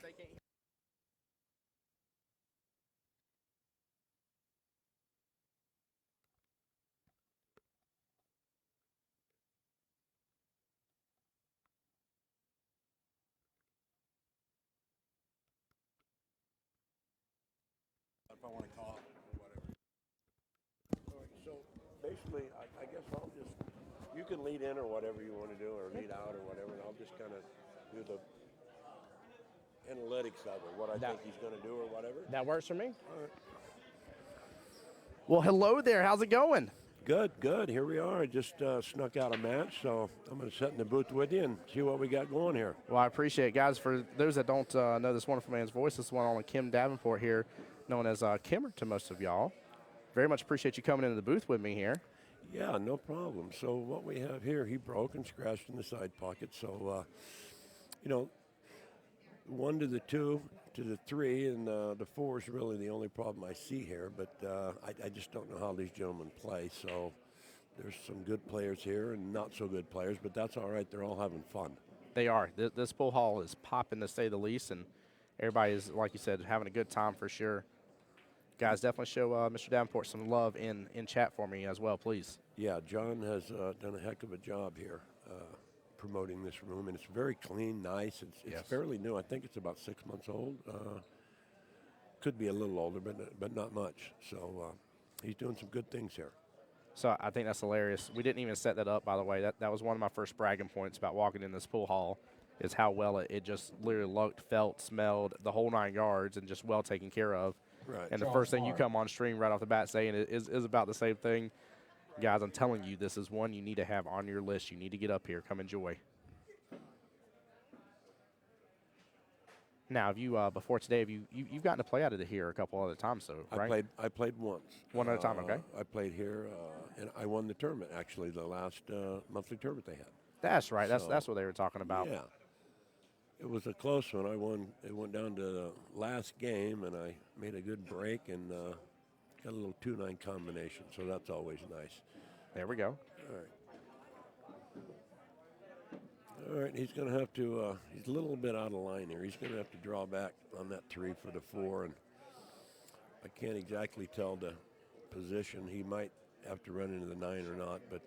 If I want to call or whatever. All right, so basically, I guess I'll just, you can lead in or whatever you want to do, or lead out or whatever, and I'll just kind of do the analytics of it, what I think he's going to do or whatever. That works for me. All right. Well, hello there. How's it going? Good, good. Here we are. I just snuck out a match, so I'm going to sit in the booth with you and see what we got going here. Well, I appreciate it, guys. For those that don't know this wonderful man's voice, this is one on Kim Davenport here, known as Kimmer to most of y'all. Very much appreciate you coming into the booth with me here. Yeah, no problem. So what we have here, he broke and scratched in the side pocket. So, 1 to the 2 to the 3, and the 4 is really the only problem I see here. But I just don't know how these gentlemen play. So there's some good players here and not so good players, but that's all right. They're all having fun. They are. This pool hall is popping, to say the least, and everybody is, like you said, having a good time for sure. Guys, definitely show Mr. Davenport some love in chat for me as well, please. Yeah, John has done a heck of a job here promoting this room, and it's very clean, nice. It's fairly new. I think it's about 6 months old. Could be a little older, but not much. So he's doing some good things here. So I think that's hilarious. We didn't even set that up, by the way. That was one of my first bragging points about walking in this pool hall, is how well it just literally looked, felt, smelled, the whole 9 yards, and just well taken care of. Right. And the first thing you come on stream right off the bat saying is about the same thing. Guys, I'm telling you, this is one you need to have on your list. You need to get up here. Come enjoy. Now, have you before today, you've gotten to play out of here a couple other times, so right? I played once. One at a time, okay? I played here, and I won the tournament, actually, the last monthly tournament they had. That's right. That's what they were talking about. Yeah. It was a close one. I won. It went down to the last game, and I made a good break and got a little 2-9 combination, so that's always nice. There we go. All right. All right, he's going to have to, he's a little bit out of line here. He's going to have to draw back on that 3 for the 4, and I can't exactly tell the position. He might have to run into the 9 or not, but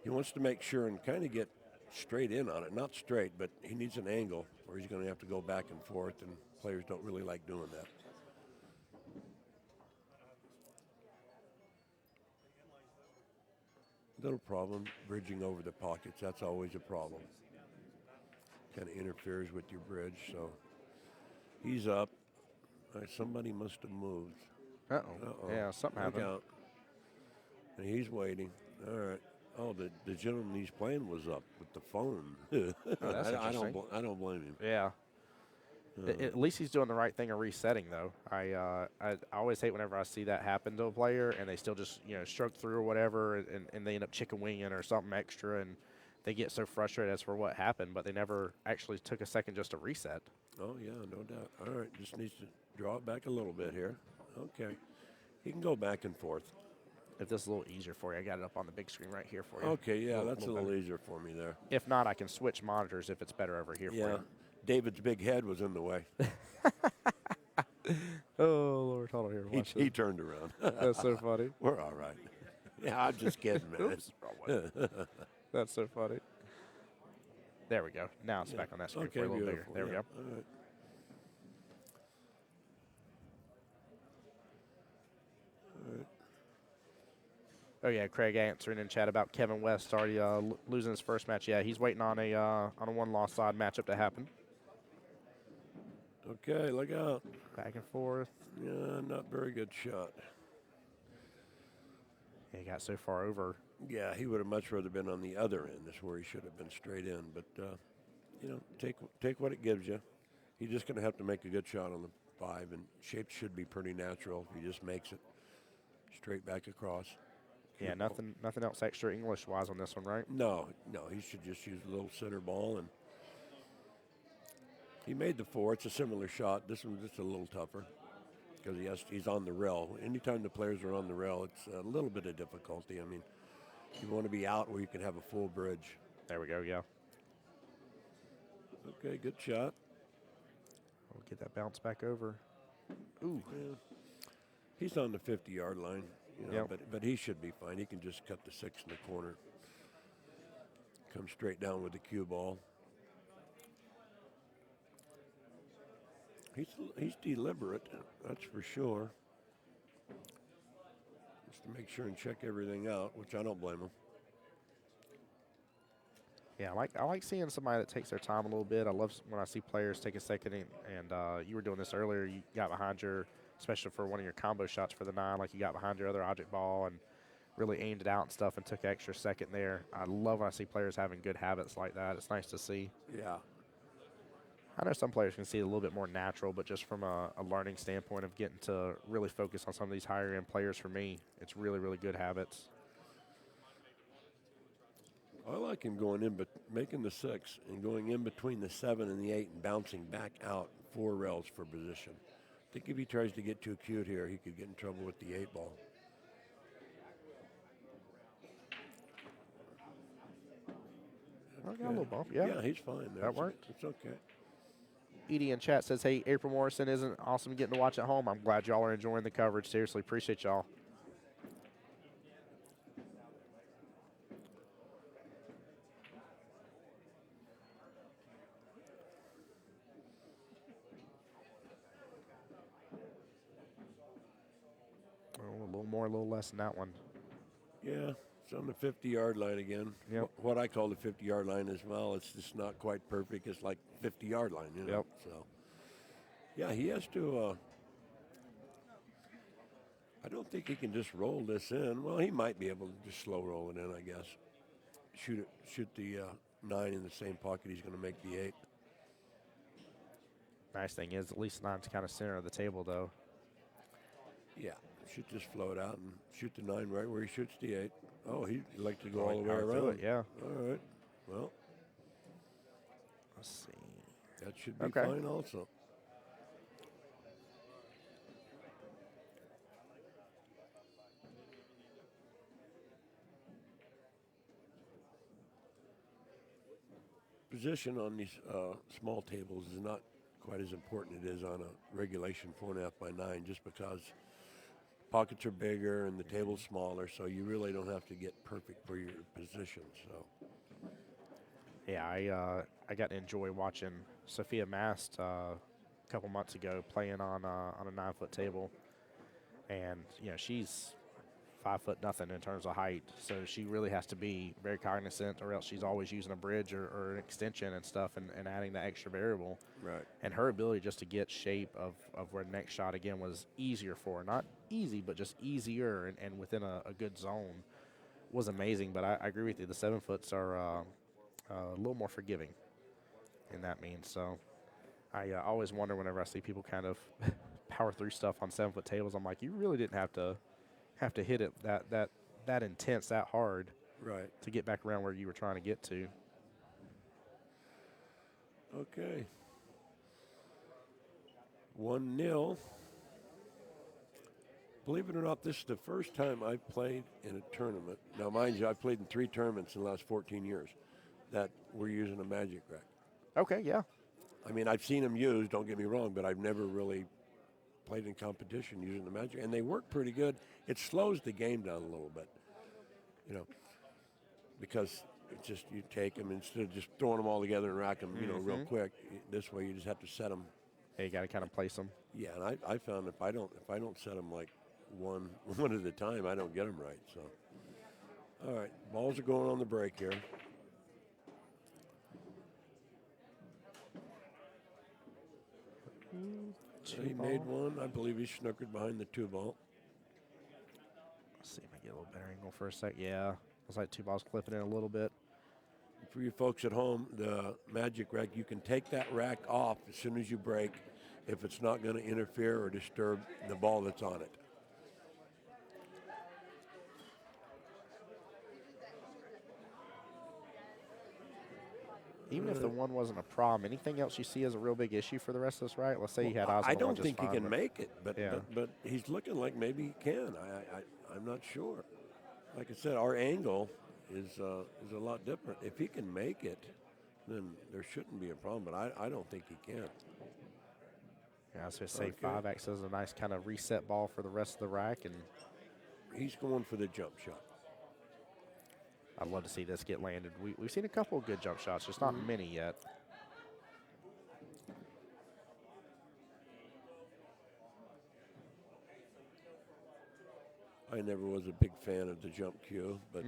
he wants to make sure and kind of get straight in on it. Not straight, but he needs an angle where he's going to have to go back and forth, and players don't really like doing that. Little problem bridging over the pockets. That's always a problem. Kind of interferes with your bridge. So he's up. All right, somebody must have moved. Uh-oh. Yeah, something happened. Out. And he's waiting. All right. Oh, the gentleman he's playing was up with the phone. Oh, that's interesting. I don't blame him. Yeah. At least he's doing the right thing of resetting, though. I always hate whenever I see that happen to a player and they still just stroke through or whatever, and they end up chicken winging or something extra, and they get so frustrated as for what happened, but they never actually took a second just to reset. Oh yeah, no doubt. All right, just needs to draw it back a little bit here. Okay, he can go back and forth. If this is a little easier for you, I got it up on the big screen right here for you. Okay, yeah, that's a little easier for me there. If not, I can switch monitors if it's better over here for you. David's big head was in the way. Oh, Lord, hold on here. He turned around. That's so funny. We're all right. Yeah, I'm just kidding, man. Oops, wrong way. That's so funny. There we go. Now it's back on that screen for a little bigger. There we go. All right. All right. Oh yeah, Craig answering in chat about Kevin West already losing his first match. Yeah, he's waiting on a one-loss side matchup to happen. Okay, look out. Back and forth. Yeah, not very good shot. Yeah, he got so far over. Yeah, he would have much rather been on the other end. That's where he should have been straight in. But take what it gives you. He's just going to have to make a good shot on the 5, and shape should be pretty natural. If he just makes it straight back across. Yeah, nothing else extra English-wise on this one, right? No, he should just use a little center ball, and he made the 4. It's a similar shot. This one's just a little tougher because he's on the rail. Anytime the players are on the rail, it's a little bit of difficulty. I mean, you want to be out where you can have a full bridge. There we go, yeah. Okay, good shot. I'll get that bounce back over. Ooh. Yeah. He's on the 50-yard line, but he should be fine. He can just cut the 6 in the corner. Come straight down with the cue ball. He's deliberate, that's for sure. Just to make sure and check everything out, which I don't blame him. Yeah, I like seeing somebody that takes their time a little bit. I love when I see players take a second, and you were doing this earlier. You got behind especially for one of your combo shots for the 9, like you got behind your other object ball and really aimed it out and stuff and took an extra second there. I love when I see players having good habits like that. It's nice to see. Yeah. I know some players can see it a little bit more natural, but just from a learning standpoint of getting to really focus on some of these higher end players, for me, it's really, really good habits. I like him going in, but making the 6 and going in between the 7 and the 8 and bouncing back out 4 rails for position. I think if he tries to get too cute here, he could get in trouble with the 8 ball. I got a little bump, yeah. Yeah, he's fine. That worked. It's okay. Edie in chat says, hey, April Morrison isn't awesome getting to watch at home. I'm glad y'all are enjoying the coverage. Seriously, appreciate y'all. A little more, a little less than that one. Yeah, it's on the 50-yard line again. Yep. What I call the 50-yard line as well. It's just not quite perfect. It's like 50-yard line, you know. Yep. So, yeah, he has to. I don't think he can just roll this in. Well, he might be able to just slow roll it in, I guess. Shoot the 9 in the same pocket he's going to make the 8. Nice thing is, at least 9's kind of center of the table, though. Yeah, should just float out and shoot the 9 right where he shoots the 8. Oh, he'd like to go Going all the way power through around. it, yeah. All right. Well, Let's see. that should be Okay. fine also. Position on these small tables is not quite as important as it is on a regulation 4.5 by 9, just because pockets are bigger and the table's smaller, so you really don't have to get perfect for your position. So, Yeah, I got to enjoy watching Sophia Mast a couple months ago playing on a 9-foot table, and she's 5'0" in terms of height, so she really has to be very cognizant, or else she's always using a bridge or an extension and stuff, and adding that extra variable. right. And her ability just to get shape of where the next shot again was easier for her, not easy, but just easier and within a good zone was amazing. But I agree with you, the 7-foots are a little more forgiving in that means. So I always wonder whenever I see people kind of power through stuff on 7-foot tables, I'm like, you really didn't have to hit it that intense, that hard, Right. to get back around where you were trying to get to. Okay. 1-0. Believe it or not, this is the first time I've played in a tournament. Now, mind you, I've played in 3 tournaments in the last 14 years that we're using a magic rack. Okay, yeah. I mean, I've seen them used, don't get me wrong, but I've never really played in competition using the magic. And they work pretty good. It slows the game down a little bit, because it's just you take them instead of just throwing them all together and rack them, real quick. This way you just have to set them. Hey, you got to kind of place them. Yeah, and I found if I don't set them like one at a time, I don't get them right. So, all right, balls are going on the break here. He made one. I believe he snookered behind the 2 ball. Let's see if I get a little better angle for a sec. Yeah, looks like 2 balls clipping in a little bit. For you folks at home, the magic rack, you can take that rack off as soon as you break if it's not going to interfere or disturb the ball that's on it. Even if the one wasn't a problem, anything else you see as a real big issue for the rest of us, right? Let's say you had Well, Oz on I the one don't just think he fine, can but- make it, but, Yeah. but he's looking like maybe he can. I'm not sure. Like I said, our angle is a lot different. If he can make it, then there shouldn't be a problem, but I don't think he can. Yeah, I was going to say Okay. 5X is a nice kind of reset ball for the rest of the rack, and He's going for the jump shot. I'd love to see this get landed. We've seen a couple of good jump shots, just not many yet. I never was a big fan of the jump cue, but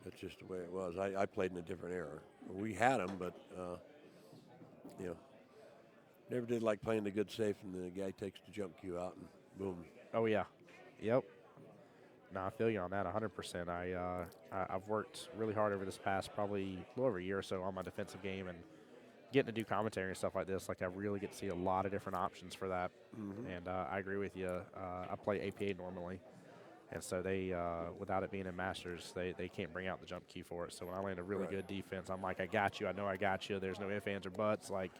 that's just the way it was. I played in a different era. We had them, but you know, never did like playing the good safe, and the guy takes the jump cue out, and boom. Oh, yeah. Yep. No, I feel you on that 100%. I've worked really hard over this past probably a little over a year or so on my defensive game, and getting to do commentary and stuff like this, like I really get to see a lot of different options for that. And I agree with you. I play APA normally, and so they, without it being in Masters, they can't bring out the jump key for it. So when I land a really good defense, I'm like, I got you. I know I got you. There's no ifs, ands, or buts. Like,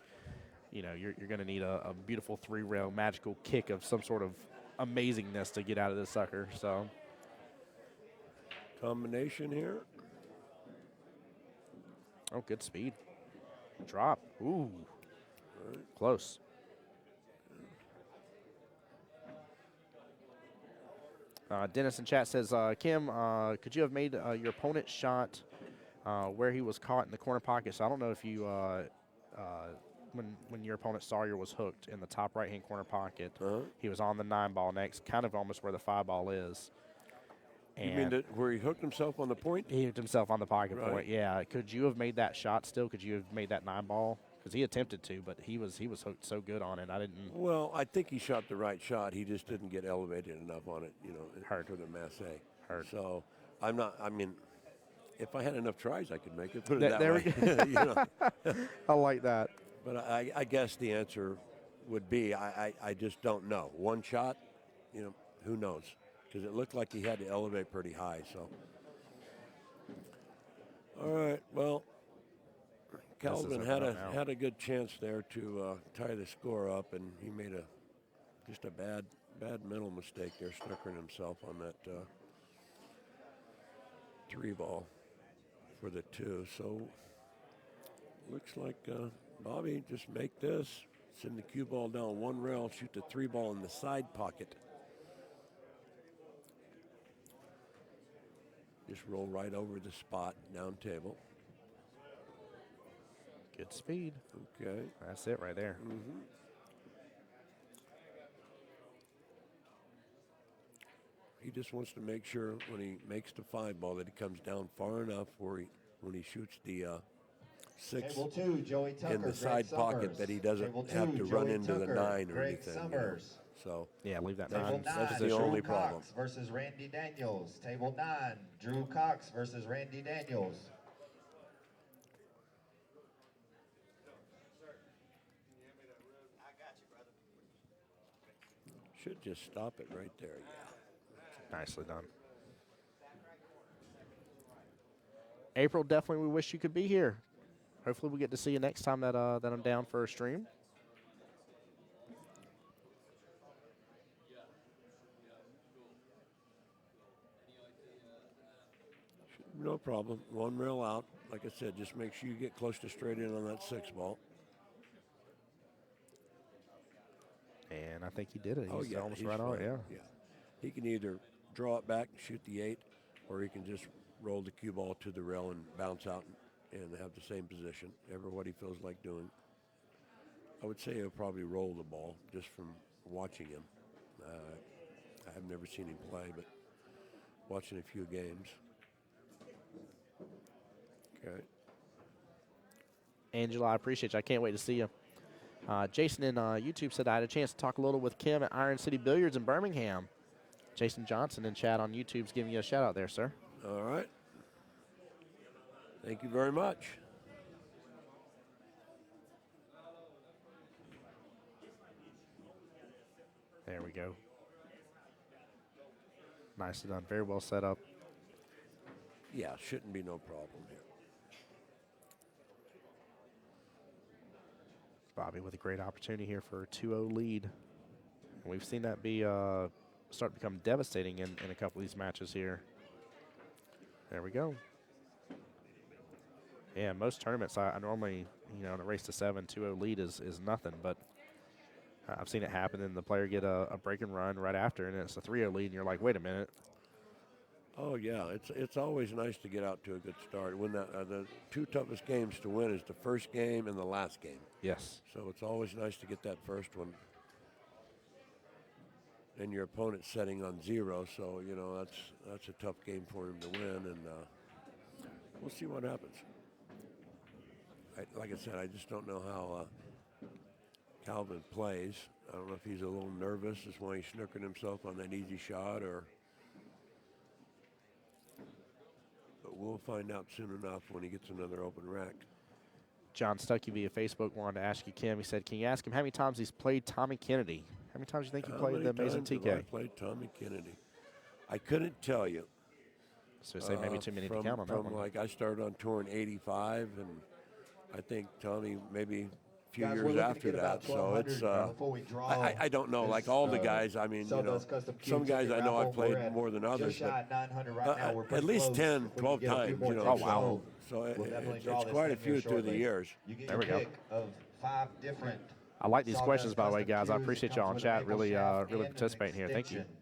you know, you're going to need a beautiful 3-rail magical kick of some sort of amazingness to get out of this sucker. So. Combination here. Oh, good speed. Drop. Ooh. Close. Dennis in chat says, Kim, could you have made your opponent's shot where he was caught in the corner pocket? So I don't know if you, when your opponent Sawyer was hooked in the top right-hand corner pocket, he was on the 9-ball next, kind of almost where the 5-ball is. You mean where he hooked himself on the point? He hooked himself on the pocket point, yeah. Could you have made that shot still? Could you have made that 9-ball? Because he attempted to, but he was hooked so good on it. I didn't. Well, I think he shot the right shot. He just didn't get elevated enough on it, you know, for the masse. So I'm not. I mean, if I had enough tries, I could make it. Put it that way. You know? I like that. But I guess the answer would be I just don't know. One shot, you know, who knows? Because it looked like he had to elevate pretty high. So, all right, well, Kelvin had a good chance there to tie the score up, and he made just a bad mental mistake there, snuckering himself on that 3-ball for the 2. So, looks like Bobby just make this, send the cue ball down 1 rail, shoot the 3-ball in the side pocket. Just roll right over the spot, down table. Good speed. Okay. That's it right there. He just wants to make sure when he makes the 5-ball that he comes down far enough where when he shoots the 6 in the side pocket that he doesn't have to run into the 9 or anything. You know? So yeah, leave that 9. That's the only problem. Cox versus Randy Daniels. Table 9, Drew Cox versus Randy Daniels. Should just stop it right there. Yeah. Nicely done. April, definitely we wish you could be here. Hopefully we get to see you next time that I'm down for a stream. No problem. 1 rail out. Like I said, just make sure you get close to straight in on that 6-ball. And I think he did it. He's almost he's right on it, yeah. He can either draw it back, shoot the 8, or he can just roll the cue ball to the rail and bounce out and have the same position, ever what he feels like doing. I would say he'll probably roll the ball just from watching him. I have never seen him play, but watching a few games. Okay. Angela, I appreciate you. I can't wait to see you. Jason in YouTube said I had a chance to talk a little with Kim at Iron City Billiards in Birmingham. Jason Johnson in chat on YouTube's giving you a shout out there, sir. All right. Thank you very much. There we go. Nicely done. Very well set up. Yeah, shouldn't be no problem here. Bobby with a great opportunity here for a 2-0 lead. And we've seen that be start to become devastating in a couple of these matches here. There we go. Yeah, most tournaments I normally, in a race to 7, 2-0 lead is nothing. But I've seen it happen, and the player get a break and run right after, and it's a 3-0 lead, and you're like, wait a minute. Oh yeah, it's always nice to get out to a good start. When the two toughest games to win is the first game and the last game. Yes. So it's always nice to get that first one. And your opponent's setting on 0, so you know that's a tough game for him to win, and we'll see what happens. Like I said, I just don't know how Kelvin plays. I don't know if he's a little nervous. That's why he's snookered himself on that easy shot, but we'll find out soon enough when he gets another open rack. John Stuckey via Facebook wanted to ask you, Kim. He said, can you ask him how many times he's played Tommy Kennedy? How many times do you think he played the Amazing TK? I played Tommy Kennedy. I couldn't tell you. So say maybe too many to count on that one. Like I started on tour in '85, and I think Tommy maybe a few Guys, years after that. So it's before we draw, I don't know. Like all the guys, I mean, you know, some guys I know I've played more than others. Just shy of 900 right now. We're At least close. 10, If we 12 can get a few times. more You know, Oh, wow. So We'll definitely draw it's this quite a thing here few through the shortly. years. You get There your we go. pick of 5 different. I like these Sawdust questions, by the way, custom guys. I cues. appreciate It y'all comes in with a chat. maple Really, shaft really and an participating here. Thank you. extension.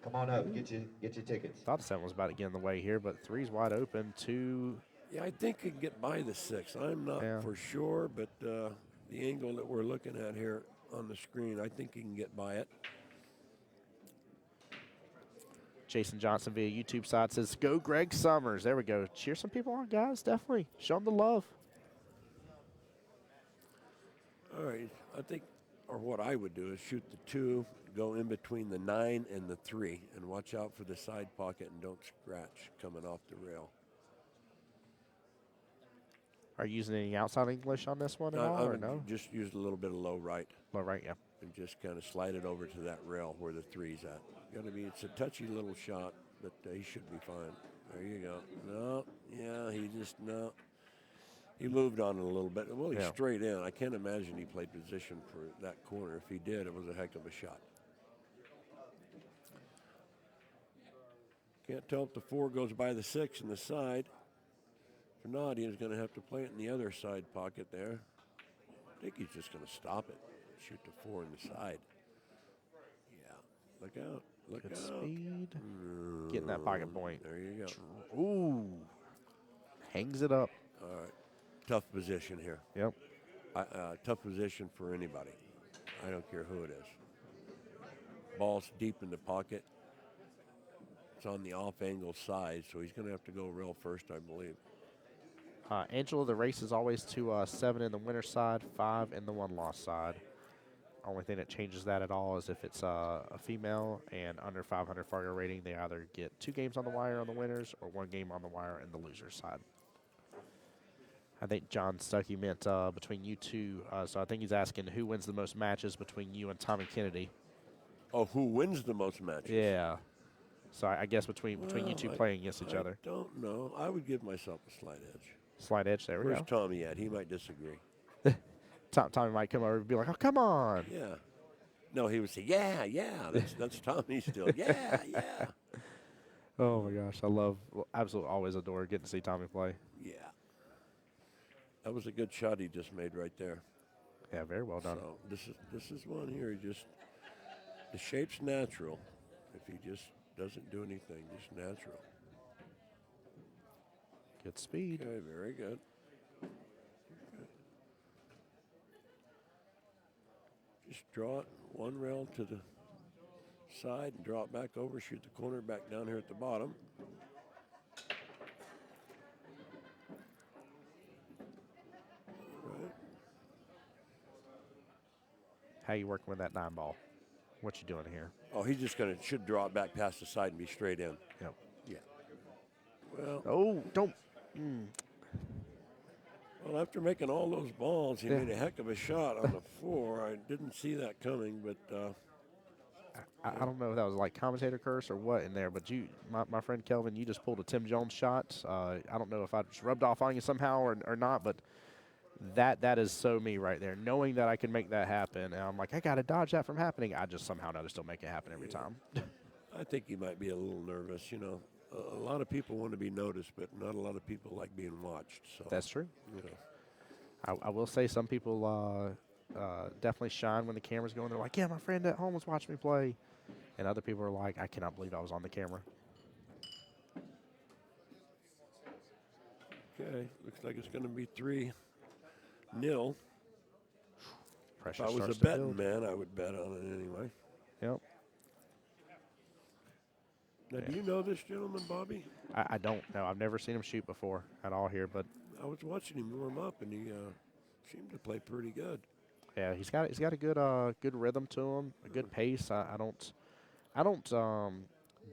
Come on up, get your tickets. Thought the 7 was about to get in the way here, but 3's wide open. 2. Yeah, I think he can get by the 6. I'm not for sure, but the angle that we're looking at here on the screen, I think he can get by it. Jason Johnson via YouTube side says, go Greg Summers. There we go. Cheer some people on, guys. Definitely. Show them the love. All right, I think, or what I would do is shoot the 2, go in between the 9 and the 3, and watch out for the side pocket and don't scratch coming off the rail. Are you using any outside English on this one at all, or no? Just use a little bit of low right. Low right, yeah. And just kind of slide it over to that rail where the 3's at. It's a touchy little shot, but he should be fine. There you go. No, yeah, no. He moved on it a little bit. Well, he's straight in. I can't imagine he played position for that corner. If he did, it was a heck of a shot. Can't tell if the 4 goes by the 6 in the side. If not, he's going to have to play it in the other side pocket there. I think he's just going to stop it. Shoot the 4 in the side. Yeah, look out. Look Good out. speed. Getting that pocket point. There you go. Ooh. Hangs it up. All right. Tough position here. Yep. Tough position for anybody. I don't care who it is. Ball's deep in the pocket. It's on the off-angle side, so he's going to have to go rail first, I believe. Angela, the race is always to 7 in the winner side, 5 in the one-loss side. Only thing that changes that at all is if it's a female and under 500 Fargo rating, they either get 2 games on the wire on the winners or 1 game on the wire in the loser's side. I think John Stuckey meant between you two, so I think he's asking who wins the most matches between you and Tommy Kennedy. Oh, who wins the most matches? Yeah. So I guess between you two playing against each other. I don't know. I would give myself a slight edge. Slight edge, there we Where's go. Tommy at? He might disagree. Tommy might come over and be like, oh, come on. Yeah. No, he would say, yeah. That's Tommy still. Yeah. Oh, my gosh. Absolutely always adore getting to see Tommy play. Yeah. That was a good shot he just made right there. Yeah, very well done. So this is one here. The shape's natural. If he just doesn't do anything, just natural. Good speed. Okay, very good. Just draw it 1 rail to the side and draw it back over, shoot the corner back down here at the bottom. Right. How you working with that 9 ball? What you doing here? Oh, he's just should draw it back past the side and be straight in. Yep. Yeah. Well. Oh, don't. Well, after making all those balls, he made a heck of a shot on the 4. I didn't see that coming, but I don't know if that was like commentator curse or what in there, but my friend Kelvin, you just pulled a Tim Jones shot. I don't know if I just rubbed off on you somehow or not, but that is so me right there. Knowing that I can make that happen, and I'm like, I got to dodge that from happening. I just somehow know to still make it happen every time. I think he might be a little nervous. You know, a lot of people want to be noticed, but not a lot of people like being watched. So That's true. You know. I will say some people definitely shine when the camera's going. They're like, yeah, my friend at home was watching me play. And other people are like, I cannot believe I was on the camera. Okay, looks like it's going to be 3-0. Pressure If I was starts a to betting build. man, I would bet on it anyway. Yep. Now, do you know this gentleman, Bobby? I don't know. I've never seen him shoot before at all here, but I was watching him warm up, and he seemed to play pretty good. yeah, he's got a good rhythm to him, a good pace. I don't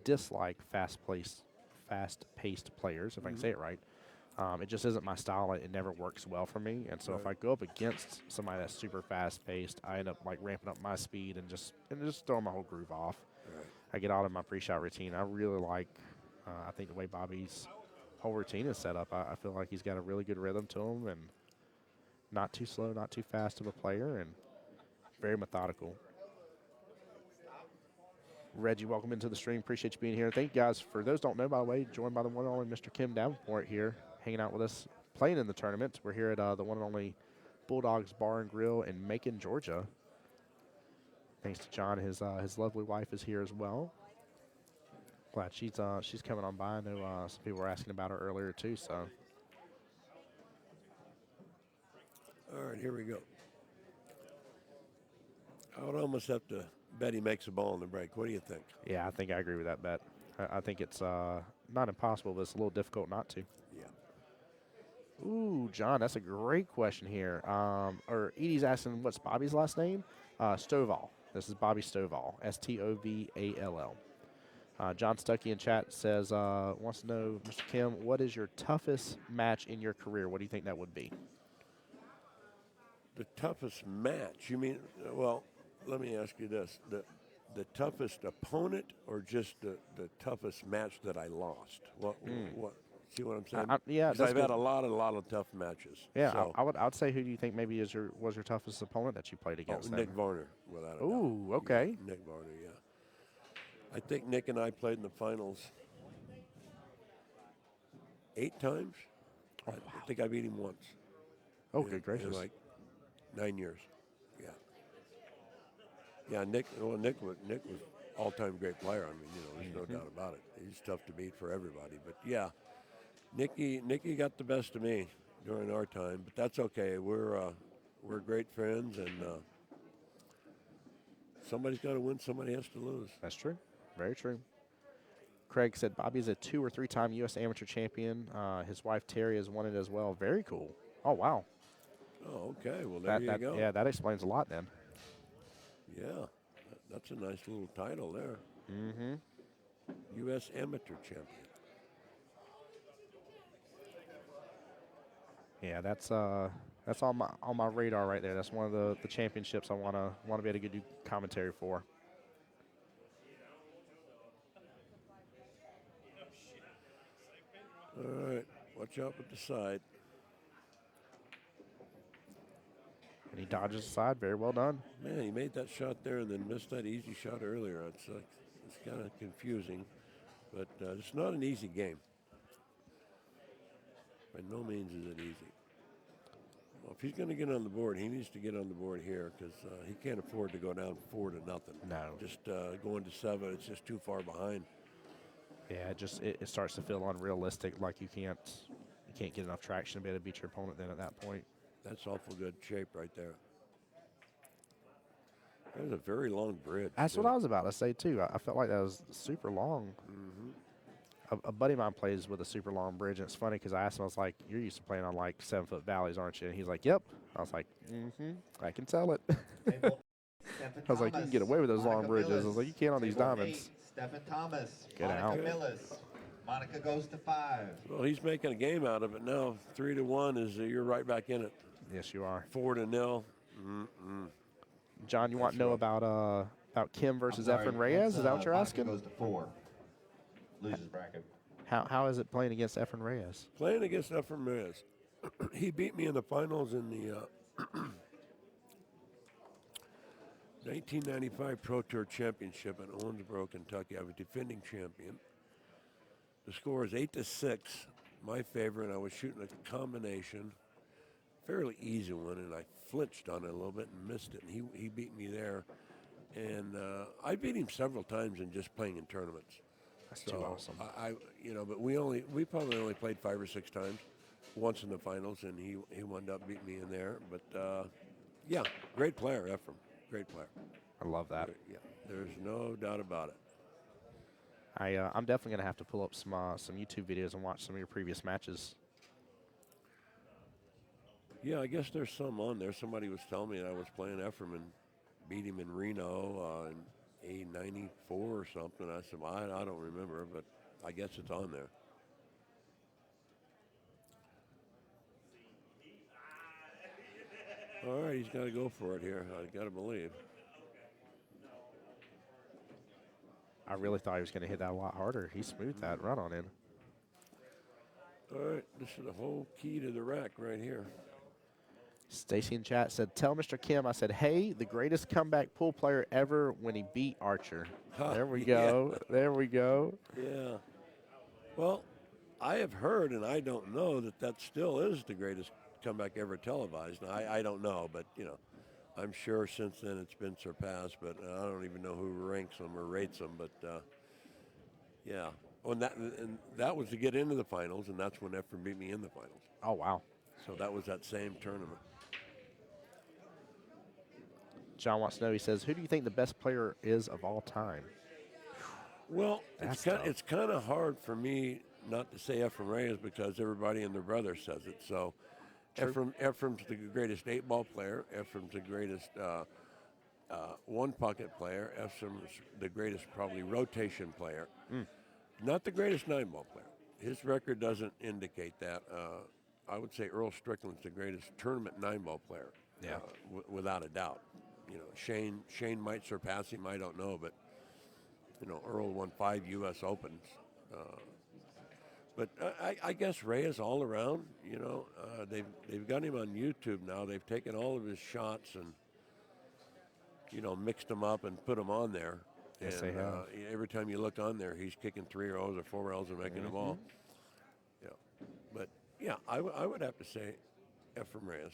dislike fast-paced players, if I can say it right. It just isn't my style. It never works well for me. And so if I go up against somebody that's super fast-paced, I end up like ramping up my speed and just throwing my whole groove off. Right. I get out of my pre-shot routine. I really like, I think the way Bobby's whole routine is set up. I feel like he's got a really good rhythm to him and not too slow, not too fast of a player, and very methodical. Reggie, welcome into the stream. Appreciate you being here. Thank you guys. For those who don't know, by the way, joined by the one and only Mr. Kim Davenport here, hanging out with us, playing in the tournament. We're here at the one and only Bulldogs Bar and Grill in Macon, Georgia. Thanks to John. His lovely wife is here as well. Glad she's coming on by. I know some people were asking about her earlier too. So. All right, here we go. I would almost have to bet he makes a ball in the break. What do you think? Yeah, I think I agree with that bet. I think it's not impossible, but it's a little difficult not to. Yeah. Ooh, John, that's a great question here. Or Edie's asking, what's Bobby's last name? Stovall. This is Bobby Stovall, Stovall. John Stuckey in chat says, wants to know, Mr. Kim, what is your toughest match in your career? What do you think that would be? The toughest match? You mean, well, let me ask you this. The toughest opponent or just the toughest match that I lost? What see what I'm saying? Yeah, 'cause I've had a lot of tough matches. Yeah, so. I would say, who do you think maybe was your toughest opponent that you played against? Nick Varner, without a doubt. Ooh, okay. Yeah, Nick Varner, yeah. I think Nick and I played in the finals 8 times. Oh, I think I beat him once. Oh, good gracious. In like 9 years. Yeah. Yeah, Nick was all-time great player. I mean, there's no doubt about it. He's tough to beat for everybody. But yeah, Nicky got the best of me during our time, but that's okay. We're great friends, and somebody's got to win, somebody has to lose. That's true. Very true. Craig said Bobby's a 2 or 3-time U.S. amateur champion. His wife Terry has won it as well. Very cool. Oh, wow. Oh, okay. Well, there you go. Yeah, that explains a lot then. Yeah, that's a nice little title there. Mm-hmm. U.S. amateur champion. Yeah, that's on my radar right there. That's one of the championships I wanna be able to do commentary for. All right, watch out with the side. And he dodges aside. Very well done. Man, he made that shot there and then missed that easy shot earlier. It's kind of confusing, but it's not an easy game. By no means is it easy. Well, if he's going to get on the board, he needs to get on the board here because he can't afford to go down 4-0. No. Just going to 7, it's just too far behind. Yeah, it starts to feel unrealistic. Like you can't get enough traction to be able to beat your opponent then at that point. That's awful good shape right there. There's a very long bridge. That's what I was about to say, too. I felt like that was super long. Mm-hmm. A buddy of mine plays with a super long bridge, and it's funny because I asked him, I was like, you're used to playing on, like, 7-foot valleys, aren't you? And he's like, yep. I was like, I can tell it. I was like, you can get away with those long bridges. I was like, you can't on these diamonds. Stephen Thomas. Get out. Monica goes to 5. Well, he's making a game out of it now. 3-1 is you're right back in it. Yes, you are. 4-0. John, you want to know about Kim versus Efren Reyes? Is that what you're asking? Goes to 4. Loses bracket. How is it playing against Efren Reyes? Playing against Efren Reyes. He beat me in the finals in the 1995 Pro Tour Championship in Owensboro, Kentucky. I was defending champion. The score is 8-6, my favor, and I was shooting a combination fairly easy one, and I flinched on it a little bit and missed it. And he beat me there, and I beat him several times in just playing in tournaments. That's So too awesome. But we probably only played 5 or 6 times, once in the finals, and he wound up beating me in there. But yeah, great player, Ephraim, great player. I love that. Yeah, there's no doubt about it. I'm definitely going to have to pull up some YouTube videos and watch some of your previous matches. Yeah, I guess there's some on there. Somebody was telling me that I was playing Ephraim and beat him in Reno in '94 or something. I said, well, I don't remember, but I guess it's on there. All right, he's got to go for it here. I got to believe. I really thought he was going to hit that a lot harder. He smoothed that run on in. All right, this is the whole key to the rack right here. Stacy in chat said, tell Mr. Kim, I said, hey, the greatest comeback pool player ever when he beat Archer. There we go. There we go. Yeah. Well, I have heard, and I don't know, that still is the greatest comeback ever televised. Now, I don't know, but, I'm sure since then it's been surpassed, but I don't even know who ranks them or rates them. But, yeah. Oh, and that was to get into the finals, and that's when Ephraim beat me in the finals. Oh, wow. So that was that same tournament. John wants to know, he says, who do you think the best player is of all time? Well, That's it's kind of hard for me not to say Ephraim Reyes because everybody and their brother says it. So Ephraim's the greatest 8-ball player. Ephraim's the greatest one-pocket player. Ephraim's the greatest probably rotation player. Not the greatest 9-ball player. His record doesn't indicate that. I would say Earl Strickland's the greatest tournament 9-ball player. Yeah. Without a doubt. Shane might surpass him, I don't know, but Earl won 5 U.S. Opens. But I guess Reyes all around, they've got him on YouTube now. They've taken all of his shots and, mixed them up and put them on there. Yes, and they have. Every time you look on there, he's kicking 3 rows or 4 rows and making them all. Yeah. But, yeah, I would have to say Ephraim Reyes.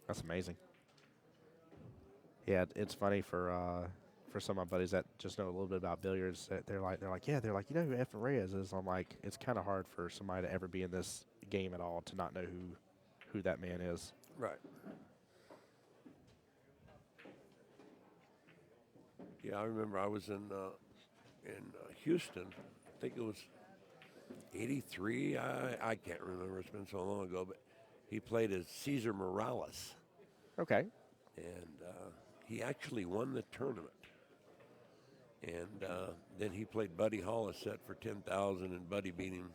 That's amazing. Yeah, it's funny for some of my buddies that just know a little bit about billiards. That they're like, you know who Ephraim Reyes is? I'm like, it's kind of hard for somebody to ever be in this game at all to not know who that man is. Right. Yeah, I remember I was in Houston. I think it was '83. I can't remember. It's been so long ago. But he played as Cesar Morales. Okay. And he actually won the tournament. And then he played Buddy Hall a set for 10,000, and Buddy beat him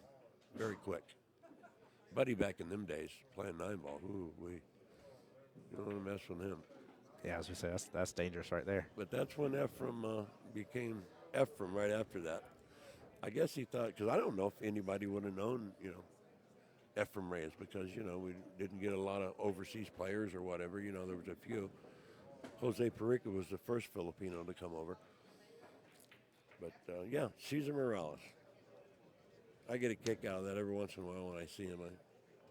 very quick. Buddy back in them days playing 9-ball. Ooh, we don't want to mess with him. Yeah, as we say, that's dangerous right there. But that's when Ephraim became Ephraim right after that. I guess he thought, because I don't know if anybody would have known, Ephraim Reyes, because, we didn't get a lot of overseas players or whatever. There was a few. Jose Perica was the first Filipino to come over. But, yeah, Cesar Morales. I get a kick out of that every once in a while when I see him.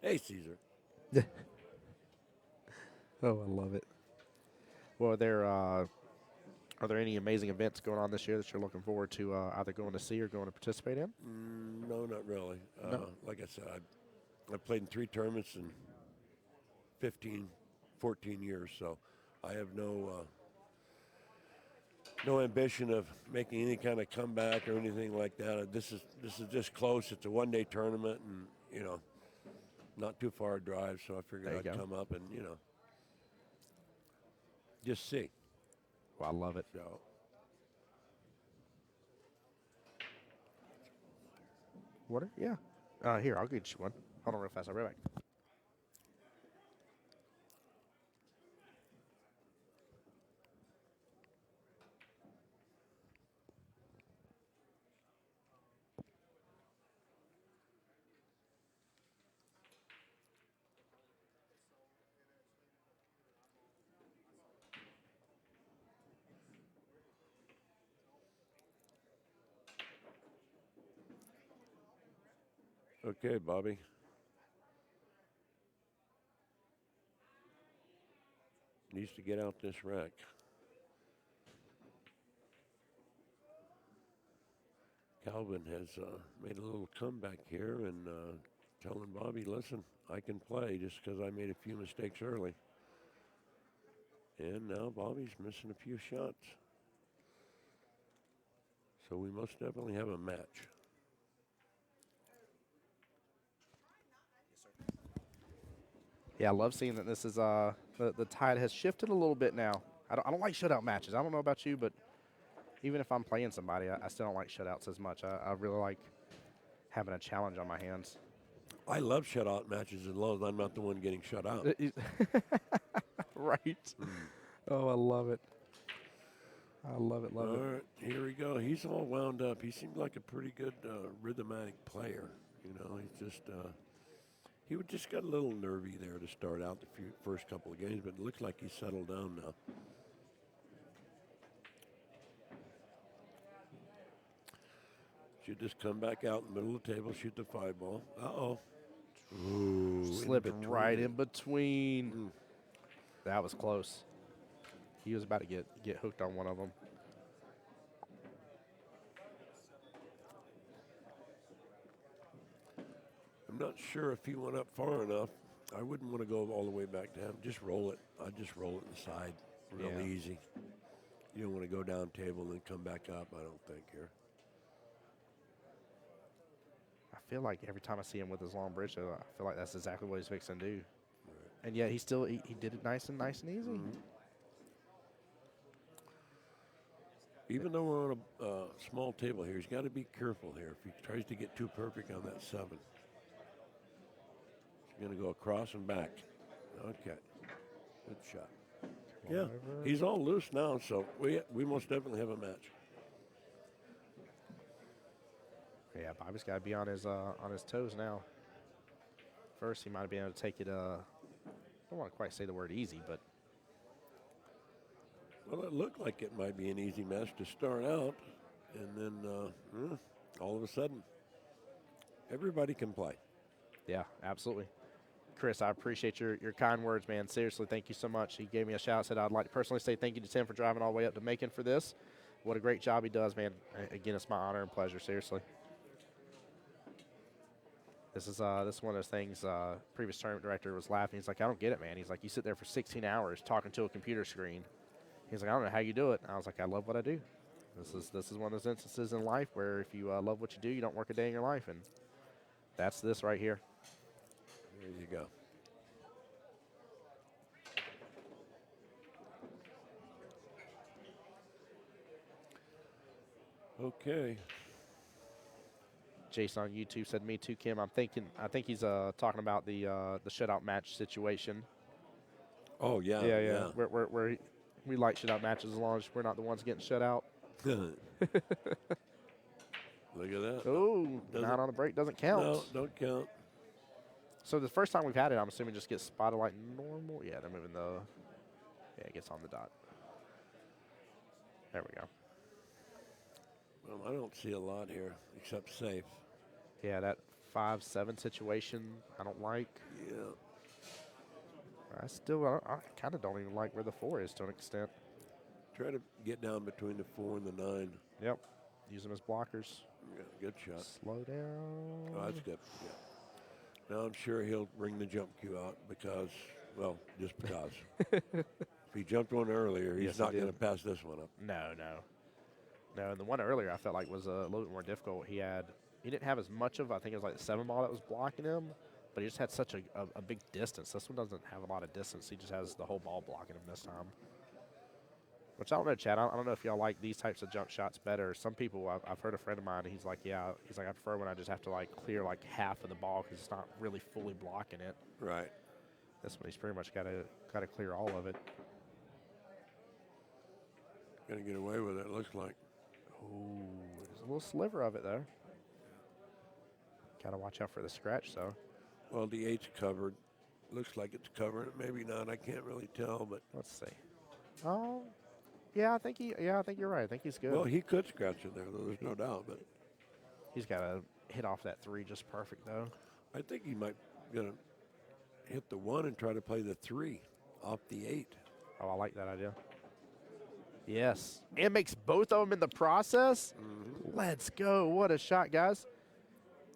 Hey, Cesar. Oh, I love it. Well, are there any amazing events going on this year that you're looking forward to either going to see or going to participate in? No, not really. No. Like I said, I played in 3 tournaments in 15, 14 years, so I have no ambition of making any kind of comeback or anything like that. This is just close. It's a one-day tournament, and not too far a drive, so I figured I'd come up and just see. Well, I love it. So. Water? Yeah. Here, I'll get you one. Hold on real fast. I'll be right back. Okay, Bobby. needs to get out this rack. Kelvin has made a little comeback here and telling Bobby, listen, I can play just because I made a few mistakes early. And now Bobby's missing a few shots. So we most definitely have a match. Yeah, I love seeing that this is the tide has shifted a little bit now. I don't like shutout matches. I don't know about you, but even if I'm playing somebody, I still don't like shutouts as much. I really like having a challenge on my hands. I love shutout matches as long as I'm not the one getting shut out. Right. Oh, I love it. I love it, love it. All right, here we go. He's all wound up. He seemed like a pretty good rhythmatic player. You know, he's just he would just got a little nervy there to start out the first couple of games, but it looks like he's settled down now. Should just come back out in the middle of the table, shoot the 5-ball. Uh-oh. Ooh, Slipped right in between. That was close. He was about to get hooked on one of them. I'm not sure if he went up far enough. I wouldn't want to go all the way back to him. Just roll it. I'd just roll it inside real easy. You don't want to go down table and then come back up, I don't think, here. I feel like every time I see him with his long bridge, though, I feel like that's exactly what he's fixing to do. Right. And yet he did it nice and easy. Mm-hmm. Even though we're on a small table here, he's got to be careful here. If he tries to get too perfect on that 7. He's going to go across and back. Okay. Good shot. Yeah, he's all loose now, so we most definitely have a match. Yeah, Bobby's got to be on his toes now. First, he might have been able to take it. I don't want to quite say the word easy, but well, it looked like it might be an easy match to start out, and then all of a sudden, everybody can play. Yeah, absolutely. Chris, I appreciate your kind words, man. Seriously, thank you so much. He gave me a shout, said I'd like to personally say thank you to Tim for driving all the way up to Macon for this. What a great job he does, man. Again, it's my honor and pleasure, seriously. This is one of those things, previous tournament director was laughing. He's like, I don't get it, man. He's like, you sit there for 16 hours talking to a computer screen. He's like, I don't know how you do it. And I was like, I love what I do. This is one of those instances in life where if you love what you do, you don't work a day in your life. And that's this right here. There you go. Okay. Jason on YouTube said, me too, Kim. I think he's talking about the shutout match situation. Oh, yeah. Yeah. Where we like shutout matches as long as we're not the ones getting shut out. Look at that. Oh, not on the break doesn't count. No, don't count. So the first time we've had it, I'm assuming just gets spotted like normal. Yeah, they're moving yeah, it gets on the dot. There we go. Well, I don't see a lot here except safe. Yeah, that 5-7 situation I don't like. Yeah. I kind of don't even like where the 4 is to an extent. Try to get down between the 4 and the 9. Yep. Use them as blockers. Yeah, good shot. Slow down. Oh, that's good. Yeah. Now I'm sure he'll bring the jump cue out because, well, just because. If he jumped one earlier, he's not going to pass this one up. No. And the one earlier I felt like was a little bit more difficult. He didn't have as much of, I think it was like the 7-ball that was blocking him, but he just had such a big distance. This one doesn't have a lot of distance. He just has the whole ball blocking him this time. Which I don't know, Chad. I don't know if y'all like these types of jump shots better. Some people, I've heard a friend of mine, he's like, I prefer when I just have to like clear like half of the ball because it's not really fully blocking it. Right. This one, he's pretty much got to clear all of it. Going to get away with it, looks like. Ooh, there's a little sliver of it though. Got to watch out for the scratch though. Well, the 8's covered. Looks like it's covered. Maybe not. I can't really tell, but let's see. Oh. Yeah, I think you're right. I think he's good. Well, he could scratch it there, though. There's no doubt. But he's got to hit off that 3 just perfect, though. I think he might gonna hit the 1 and try to play the 3 off the 8. Oh, I like that idea. Yes. And makes both of them in the process. Let's go. What a shot, guys.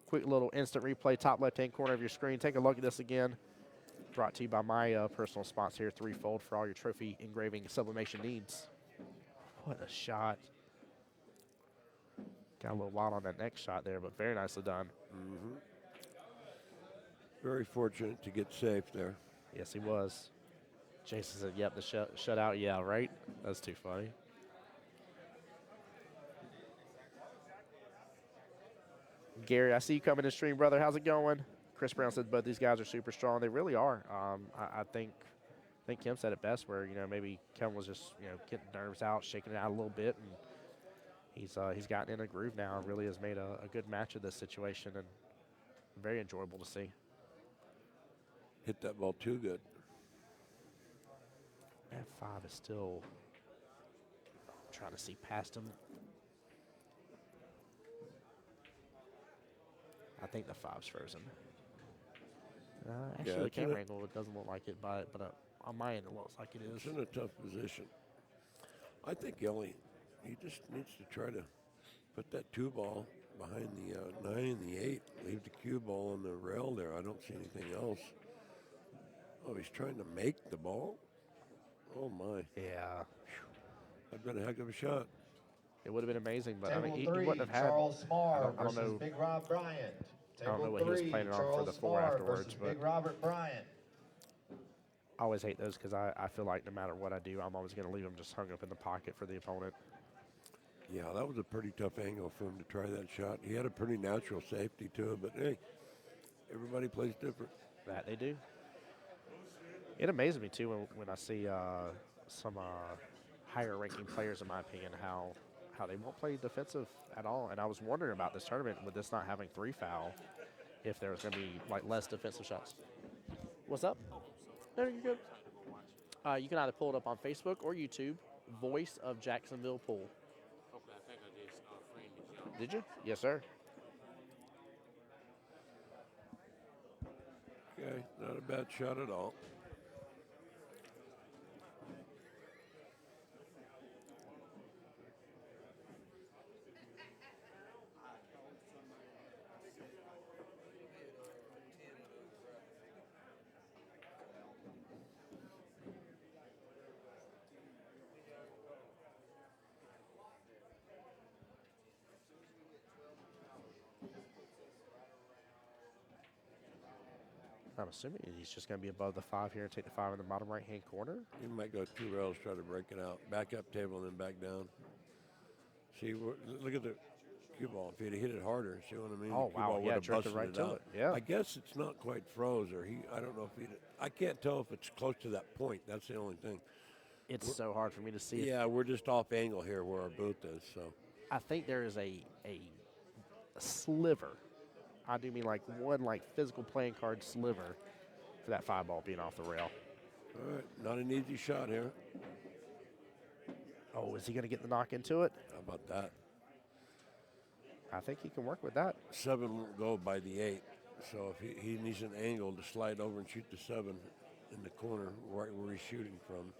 Quick little instant replay, top left-hand corner of your screen. Take a look at this again. Brought to you by my personal sponsor here, Threefold, for all your trophy engraving and sublimation needs. What a shot. Got a little wild on that next shot there, but very nicely done. Very fortunate to get safe there. Yes, he was. Jason said, yep, the shutout. Yeah, right? That's too funny. Gary, I see you coming to stream, brother. How's it going? Chris Brown said both these guys are super strong. They really are. I think Kim said it best where, maybe Kim was just, getting nerves out, shaking it out a little bit, and he's gotten in a groove now and really has made a good match of this situation and very enjoyable to see. Hit that ball too good. That 5 is still trying to see past him. I think the 5's frozen. Actually, the camera angle, it doesn't look like it, but on my end, it looks like it is. It's in a tough position. I think he just needs to try to put that 2 ball behind the 9 and the 8. Leave the cue ball on the rail there. I don't see anything else. Oh, he's trying to make the ball. Oh, my. Yeah. That'd been a heck of a shot. It would have been amazing, but Table he 3, wouldn't have had. Charles Marr I don't versus know. Big Rob Bryant. I don't know what he was planning on for the 4 afterwards, but Big Robert Bryant. I always hate those because I feel like no matter what I do, I'm always going to leave them just hung up in the pocket for the opponent. Yeah, that was a pretty tough angle for him to try that shot. He had a pretty natural safety to it, but hey, everybody plays different. That they do. It amazes me too when I see some higher-ranking players, in my opinion, how they won't play defensive at all. And I was wondering about this tournament with this not having 3 foul, if there was going to be like less defensive shots. What's up? No, you're good. You can either pull it up on Facebook or YouTube. Voice of Jacksonville Pool. Okay, I think I just framed it. Did you? Yes, sir. Okay, not a bad shot at all. I'm assuming he's just going to be above the 5 here and take the 5 in the bottom right-hand corner. He might go 2 rails, try to break it out. Back up table and then back down. See, look at the cue ball. If he'd have hit it harder, see what I mean? Oh, the cue wow. ball Yeah, would have drifted busted right it to out. it. Yeah. I guess it's not quite froze, or I don't know if I can't tell if it's close to that point. That's the only thing. It's so hard for me to see it. Yeah, we're just off angle here where our booth is, so. I think there is a sliver. I do mean like one physical playing card sliver for that 5 ball being off the rail. All right, not an easy shot here. Oh, is he going to get the knock into it? How about that? I think he can work with that. 7 won't go by the 8, so if he needs an angle to slide over and shoot the 7 in the corner right where he's shooting from.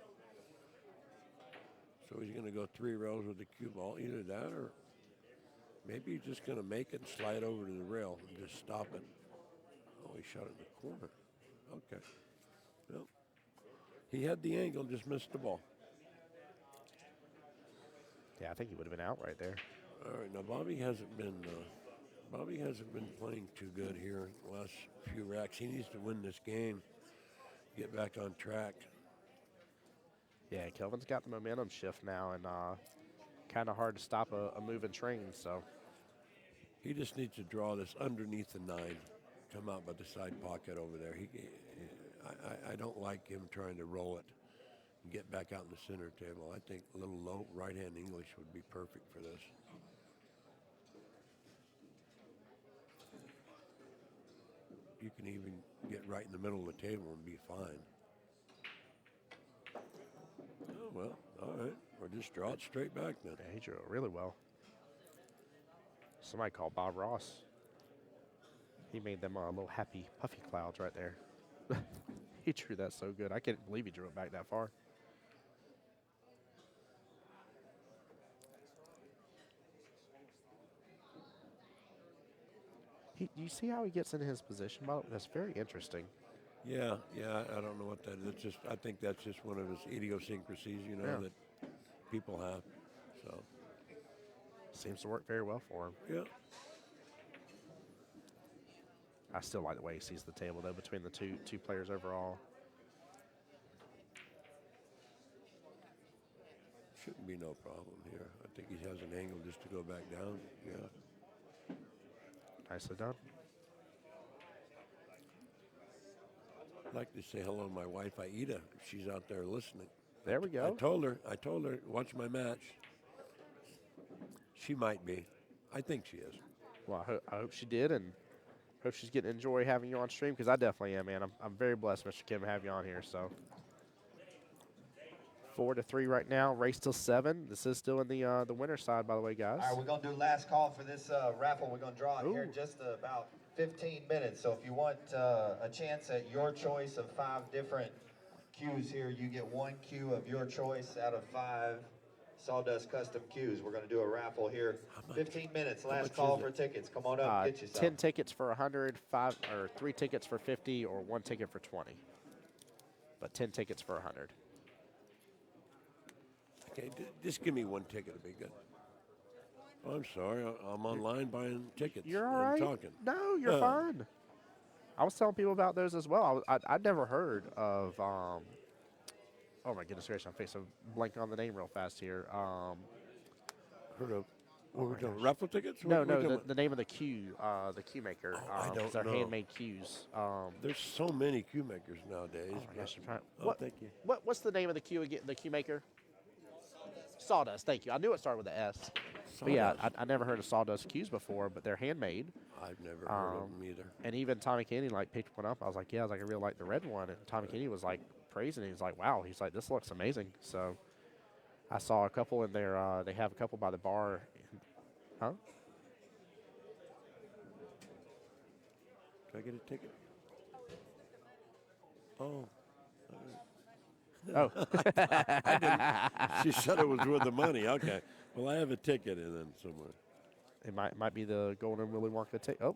So he's going to go 3 rails with the cue ball, either that or maybe he's just going to make it and slide over to the rail and just stop it. Oh, he shot it in the corner. Okay. Well, he had the angle, just missed the ball. Yeah, I think he would have been out right there. All right, now Bobby hasn't been playing too good here in the last few racks. He needs to win this game, get back on track. Yeah, Kelvin's got the momentum shift now, and kind of hard to stop a moving train. So He just needs to draw this underneath the 9, come out by the side pocket over there. I don't like him trying to roll it and get back out in the center table. I think a little low right-hand English would be perfect for this. You can even get right in the middle of the table and be fine. Oh, well, all right. Or just draw it straight back then. yeah, he drew it really well. Somebody called Bob Ross. He made them little happy puffy clouds right there. He drew that so good. I can't believe he drew it back that far. You see how he gets in his position? That's very interesting. Yeah, I don't know what that is. It's just, I think that's just one of his idiosyncrasies, Yeah. that people have. So, Seems to work very well for him. yeah. I still like the way he sees the table, though, between the two players overall. Shouldn't be no problem here. I think he has an angle just to go back down. Yeah. Nicely done. I'd like to say hello to my wife, Aida, if she's out there listening. There we go. I told her, watch my match. She might be. I think she is. Well, I hope she did, and hope she's getting to enjoy having you on stream, because I definitely am, man. I'm very blessed, Mr. Kim, to have you on here. So 4-3 right now. Race till 7. This is still in the winner's side, by the way, guys. All right, we're going to do last call for this raffle. We're going to draw it here in Ooh. just about 15 minutes. So if you want a chance at your choice of 5 different cues here, you get 1 cue of your choice out of 5 Sawdust custom cues. We're going to do a raffle here. 15 minutes, last call for tickets. Come on up, get yourself. 10 tickets for 100, 5 or 3 tickets for 50, or 1 ticket for 20. But 10 tickets for 100. Okay, just give me 1 ticket to be good. Oh, I'm sorry. I'm online buying tickets. You're all right. I'm talking. No, you're fine. I was telling people about those as well. I'd never heard of. Oh my goodness gracious! I'm facing blank on the name real fast here. Heard of what we're doing? Raffle tickets? No, What we're doing? the name of the cue maker. I don't they're know. handmade cues. There's so many cue makers nowadays. Oh my gosh, I'm trying. Oh, thank you. What's the name of the cue again? The cue maker? Sawdust. Thank you. I knew it started with an S. But yeah, I never heard of Sawdust cues before, but they're handmade. I've never heard of them either. And even Tommy Kenny picked one up. I was like, yeah, I really like the red one. And Tommy Kenny was like praising it. He's like, wow. He's like, this looks amazing. So I saw a couple in there. They have a couple by the bar. Huh? Can I get a ticket? Oh. Oh. She said it was worth the money. Okay. Well, I have a ticket in then somewhere. It might be the Golden Willy Wonka ticket. Oh,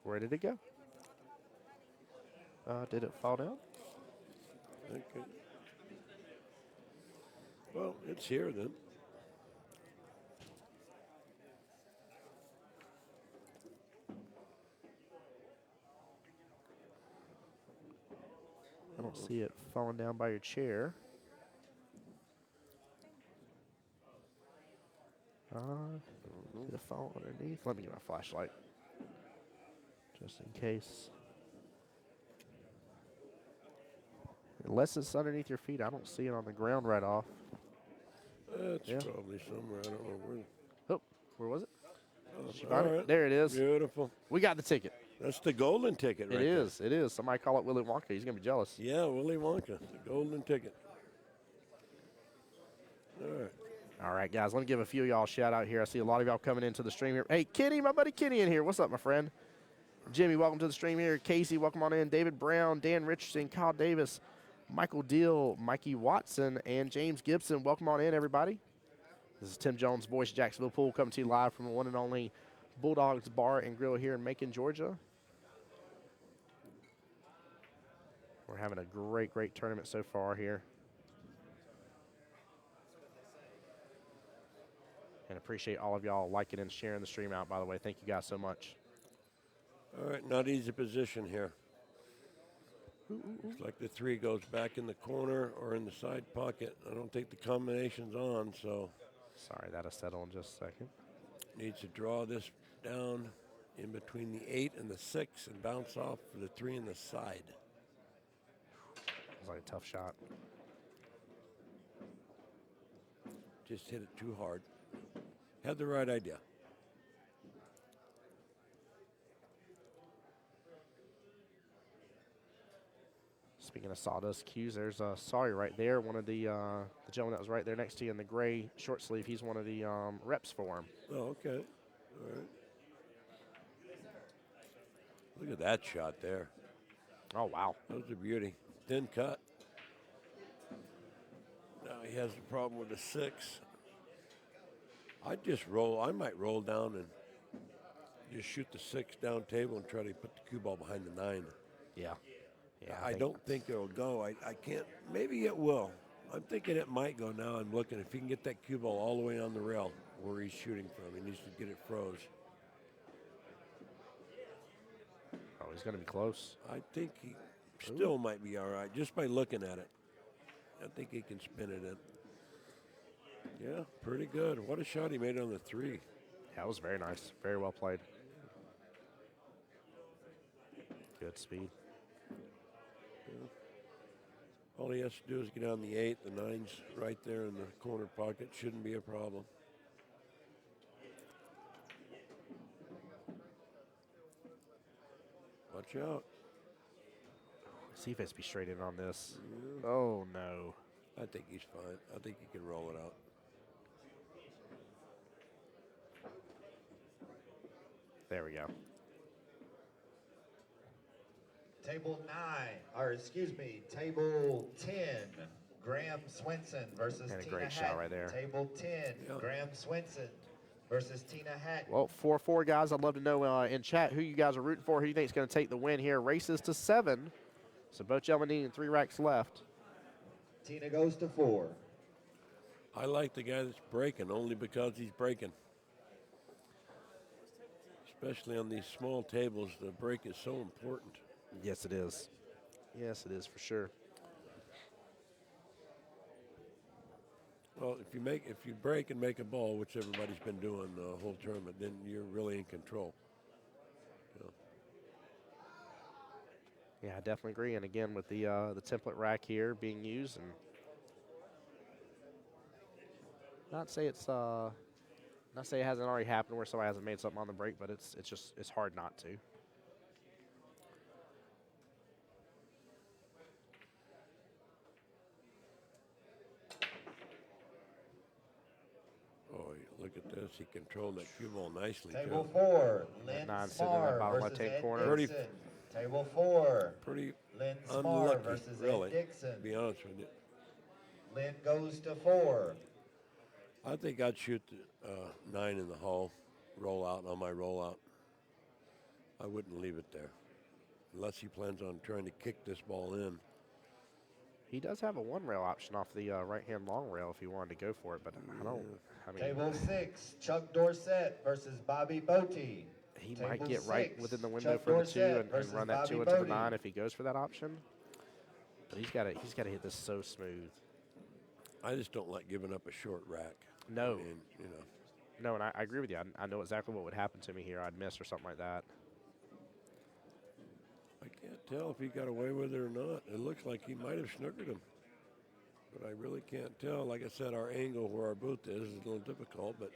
where did it go? Did it fall down? Okay. Well, it's here then. I don't see it falling down by your chair. Did it fall underneath? Let me get my flashlight, just in case. Unless it's underneath your feet, I don't see it on the ground right off. It's probably somewhere. I don't know where. Oh, where was it? Did you All find it? right. There it is. Beautiful. We got the ticket. That's the golden ticket right It is. It is. Somebody call it Willy Wonka. He's going to be jealous. Yeah, Willy Wonka, the golden ticket. All right. All right, guys. Let me give a few of y'all a shout out here. I see a lot of y'all coming into the stream here. Hey, Kenny, my buddy Kenny in here. What's up, my friend? Jimmy, welcome to the stream here. Casey, welcome on in. David Brown, Dan Richardson, Kyle Davis, Michael Deal, Mikey Watson, and James Gibson. Welcome on in, everybody. This is Tim Jones, voice of Jacksonville Pool, coming to you live from the one and only Bulldogs Bar and Grill here in Macon, Georgia. We're having a great, great tournament so far here. And appreciate all of y'all liking and sharing the stream out, by the way. Thank you guys so much. All right, not easy position here. Looks like the 3 goes back in the corner or in the side pocket. I don't think the combination's on, so. Sorry, that'll settle in just a second. Needs to draw this down in between the 8 and the 6 and bounce off for the 3 in the side. It's like a tough shot. Just hit it too hard. Had the right idea. Speaking of Sawdust cues, there's Sorry right there. One of the gentleman that was right there next to you in the gray short sleeve. He's one of the reps for him. Oh, okay. All right. Look at that shot there. Oh, wow. That was a beauty. Thin cut. Now he has a problem with the 6. I might roll down and just shoot the 6 down table and try to put the cue ball behind the 9. Yeah. Yeah. I don't think it'll go. I can't. Maybe it will. I'm thinking it might go now. I'm looking. If he can get that cue ball all the way on the rail where he's shooting from, he needs to get it froze. Oh, he's going to be close. I think he still might be all right just by looking at it. I think he can spin it in. Yeah, pretty good. What a shot he made on the 3. That was very nice. Very well played. Good speed. All he has to do is get on the 8. The 9's right there in the corner pocket. Shouldn't be a problem. Watch out. See if it's be straight in on this. Yeah. Oh, no. I think he's fine. I think he can roll it out. There we go. Table 9, or excuse me, table 10, Graham Swenson versus And a Tina great shot Hatton. right there. Table 10, Graham Swenson versus Tina Hatton. Well, 4-4, guys. I'd love to know in chat who you guys are rooting for, who you think is going to take the win here. Races to 7. So both gentlemen needing 3 racks left. Tina goes to 4. I like the guy that's breaking only because he's breaking. Especially on these small tables, the break is so important. Yes, it is. Yes, it is for sure. Well, if you break and make a ball, which everybody's been doing the whole tournament, then you're really in control. Yeah, I definitely agree. And again, with the template rack here being used, and not say it hasn't already happened where somebody hasn't made something on the break, but it's hard not to. Oh, look at this. He controlled that cue ball nicely, Table too. 4, Lynn 9 sitting in that Smar bottom versus left-hand Ed corner. Dixon. Table 4, Pretty Lynn Smar unlucky, versus really, Ed Dixon. to be honest with you. Lynn goes to 4. I think I'd shoot the 9 in the hole, roll out on my rollout. I wouldn't leave it there unless he plans on trying to kick this ball in. He does have a 1 rail option off the right-hand long rail if he wanted to go for it, but I mean, Table 6, Chuck Dorsett versus Bobby Bote. he Table might get right 6, within the window Chuck for the 2 Dorsett and versus run that 2 Bobby into the Bote. 9 if he goes for that option. But he's got to hit this so smooth. I just don't like giving up a short rack. No. I mean, you know. No, and I agree with you. I know exactly what would happen to me here. I'd miss or something like that. I can't tell if he got away with it or not. It looks like he might have snookered him. But I really can't tell. Like I said, our angle where our booth is a little difficult, but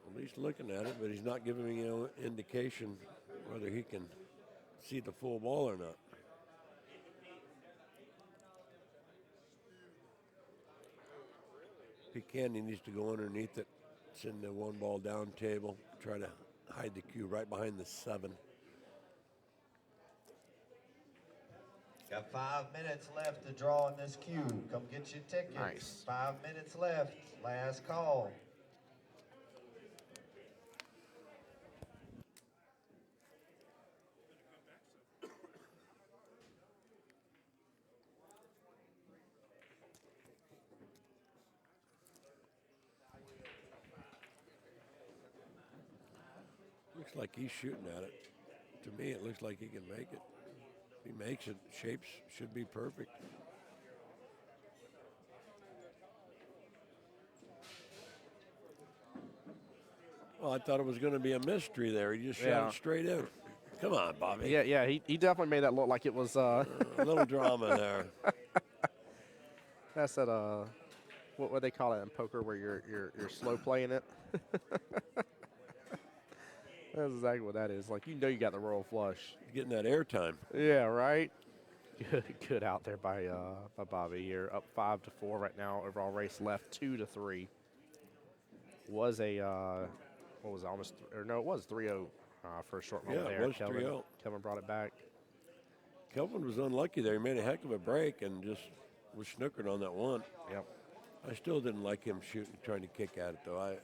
at least looking at it, but he's not giving me any indication whether he can see the full ball or not. If he can, he needs to go underneath it, send the 1 ball down table, try to hide the cue right behind the 7. Got 5 minutes left to draw in this queue. Come get your tickets. Nice. 5 minutes left. Last call. Looks like he's shooting at it. To me, it looks like he can make it. If he makes it, shapes should be perfect. Well, I thought it was going to be a mystery there. He just shot it straight in. Come on, Bobby. Yeah, he definitely made that look like it was. A little drama there. That's that. What they call it in poker, where you're slow playing it. That's exactly what that is. Like, you know, you got the royal flush. Getting that airtime. Yeah, right. Good out there by Bobby here. Up 5-4 right now. Overall race left 2-3. Was a what was it, almost, or no, it was 3-0 for a short moment there. Yeah, it was 3-0. Kelvin brought it back. Kelvin was unlucky there. He made a heck of a break and just was snookered on that 1. Yep. I still didn't like him shooting, trying to kick at it, though.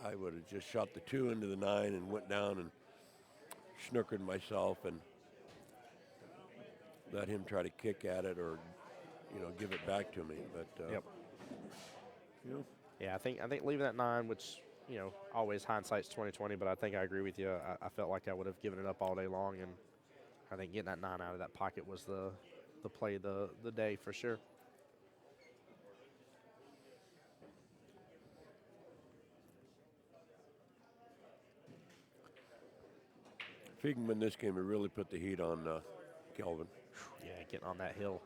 I would have just shot the 2 into the 9 and went down and snookered myself and let him try to kick at it or, give it back to me. But Yep. you Yeah, I think leaving that 9, which always hindsight's 20/20, but I think I agree with you. I felt like I would have given it up all day long, and I think getting that 9 out of that pocket was the play the day for sure. if he can win this game, he really put the heat on Kelvin. Yeah, getting on that hill.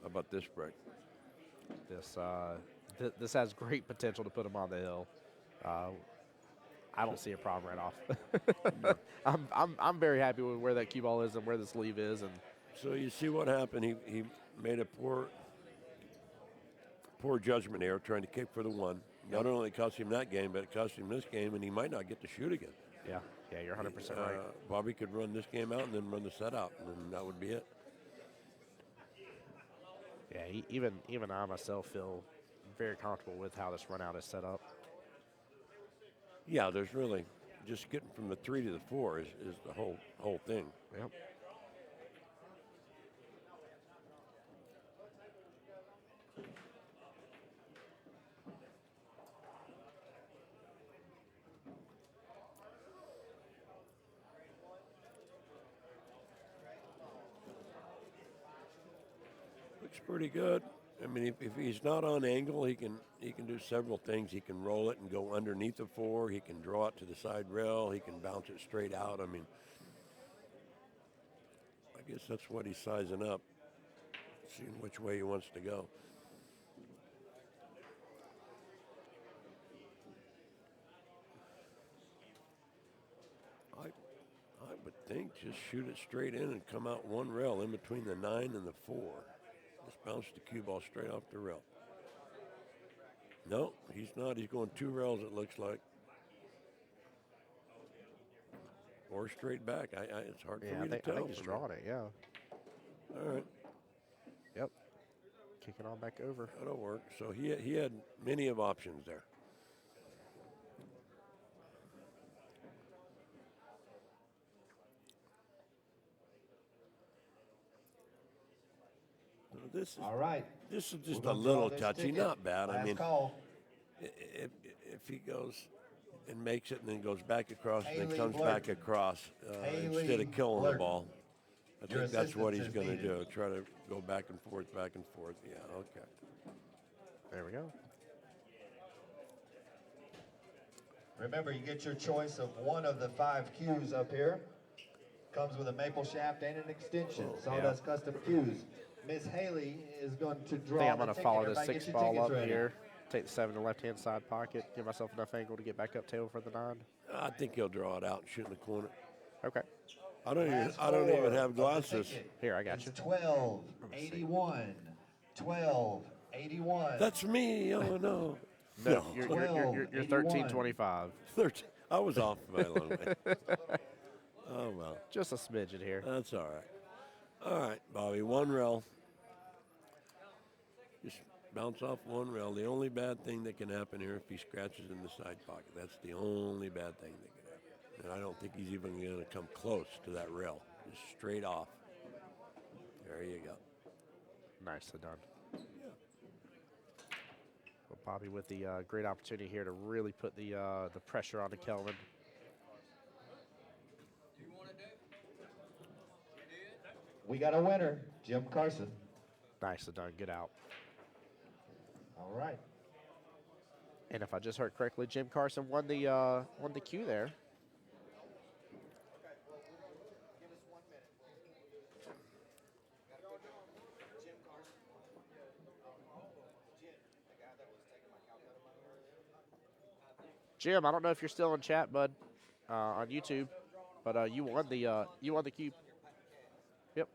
How about this break? This has great potential to put him on the hill. I don't see a problem right off. I'm very happy with where that cue ball is and where the sleeve is, and So you see what happened. He made a poor judgment error trying to kick for the 1. Not only cost him that game, but it cost him this game, and he might not get to shoot again. yeah, you're 100% right. Bobby could run this game out and then run the set out, and then that would be it. Yeah, even I myself feel very comfortable with how this run out is set up. Yeah, there's really just getting from the 3 to the 4 is the whole thing. Yep. Looks pretty good. I mean, if he's not on angle, he can do several things. He can roll it and go underneath the 4. He can draw it to the side rail. He can bounce it straight out. I mean, I guess that's what he's sizing up, seeing which way he wants to go. I would think just shoot it straight in and come out 1 rail in between the 9 and the 4. Just bounce the cue ball straight off the rail. No, he's not. He's going 2 rails, it looks like. Or straight back. It's hard for me to tell. I think he's drawing it, yeah. All right. Yep. Kicking on back over. That'll work. So he had many of options there. This is All right. This is just We're a gonna draw little this touchy, ticket. not bad. I Last mean, call. if he goes and makes it and then goes back across and then Haley comes Blurt. back across Haley instead of killing Blurt. the ball, I Your think that's what he's assistance going is to do. needed. Try to go back and forth. Yeah, okay. There we go. Remember, you get your choice of one of the 5 cues up here. Comes with a maple shaft and an extension. Sawdust Custom Cues. Miss Haley is going to I draw think I'm the going to ticket. follow this Everybody 6 get your ball tickets up ready. here. Take the 7 to left-hand side pocket. Give myself enough angle to get back up tail for the 9. I think he'll draw it out and shoot in the corner. Okay. I don't Last even four have of the glasses. ticket. Here, I got It's you. 1281. 1281. That's me. Oh no. No, you're 1325. 13. I was off by a long way. Oh well. Just a smidgen here. That's all right. All right, Bobby. 1 rail. Just bounce off 1 rail. The only bad thing that can happen here if he scratches in the side pocket. That's the only bad thing that can happen. And I don't think he's even going to come close to that rail. Just straight off. There you go. Nicely done. Well, Bobby with the great opportunity here to really put the pressure onto Kelvin. We got a winner, Jim Carson. Nicely done. Good out. All right. And if I just heard correctly, Jim Carson won the cue there. Jim, I don't know if you're still in chat, bud, on YouTube, but you won the cue. Yep.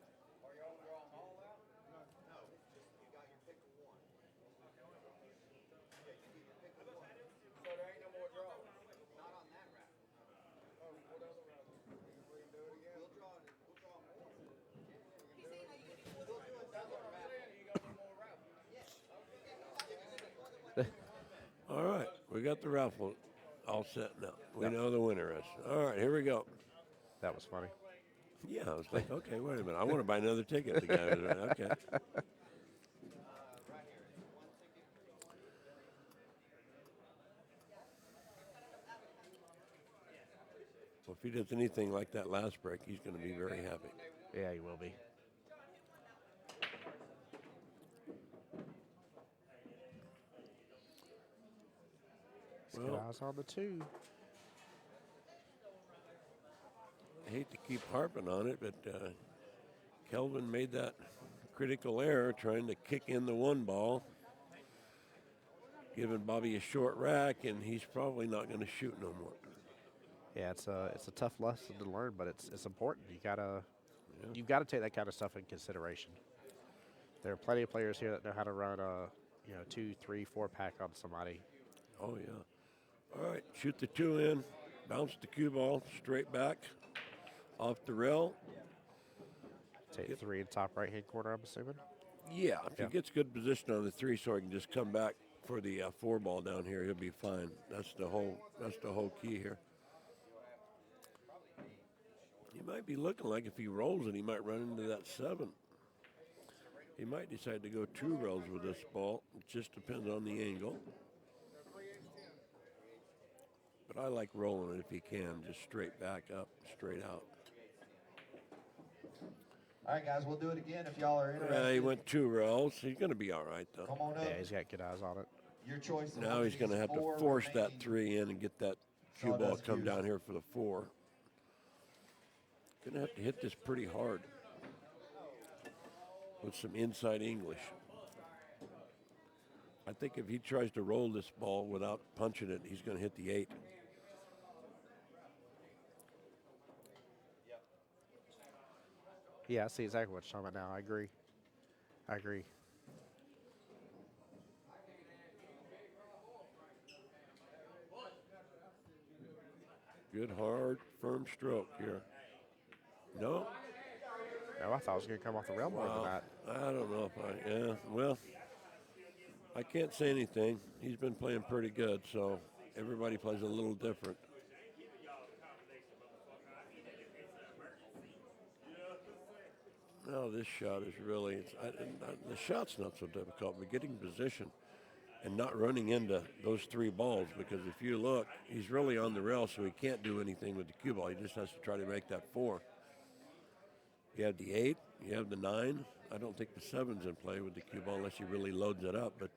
We got the raffle all set now. We know the winner is. All right, here we go. That was funny. Yeah, I was like, okay, wait a minute. I want to buy another ticket. The guy was like, okay. Well, if he does anything like that last break, he's going to be very happy. Yeah, he will be. Let's get eyes on the 2. I hate to keep harping on it, but Kelvin made that critical error trying to kick in the 1 ball, giving Bobby a short rack, and he's probably not going to shoot no more. Yeah, it's a tough lesson to learn, but it's important. You've got to take that kind of stuff in consideration. There are plenty of players here that know how to run a 2, 3, 4 pack on somebody. Oh yeah. All right, shoot the 2 in, bounce the cue ball straight back, off the rail. Take 3 in top right-hand corner, I'm assuming. Yeah, if he gets good position on the 3, so he can just come back for the 4 ball down here, he'll be fine. That's the whole key here. He might be looking like if he rolls it, he might run into that 7. He might decide to go 2 rolls with this ball. It just depends on the angle. But I like rolling it if he can, just straight back up, straight out. All right, guys, we'll do it again if y'all are interested. Yeah, he went 2 rolls. He's going to be all right, though. Come on up. Yeah, he's got good eyes on it. Your choice. Now he's going to have to force that 3 in and get that cue ball come down here for the 4. Going to have to hit this pretty hard with some inside English. I think if he tries to roll this ball without punching it, he's going to hit the 8. Yeah, I see exactly what you're talking about now. I agree. Good, hard, firm stroke here. No? No, I thought I was going to come off the rail more than that. I don't know if well, I can't say anything. He's been playing pretty good, so everybody plays a little different. No, this shot is really, the shot's not so difficult, but getting position and not running into those 3 balls, because if you look, he's really on the rail, so he can't do anything with the cue ball. He just has to try to make that 4. You have the 8, you have the 9. I don't think the 7's in play with the cue ball unless he really loads it up, but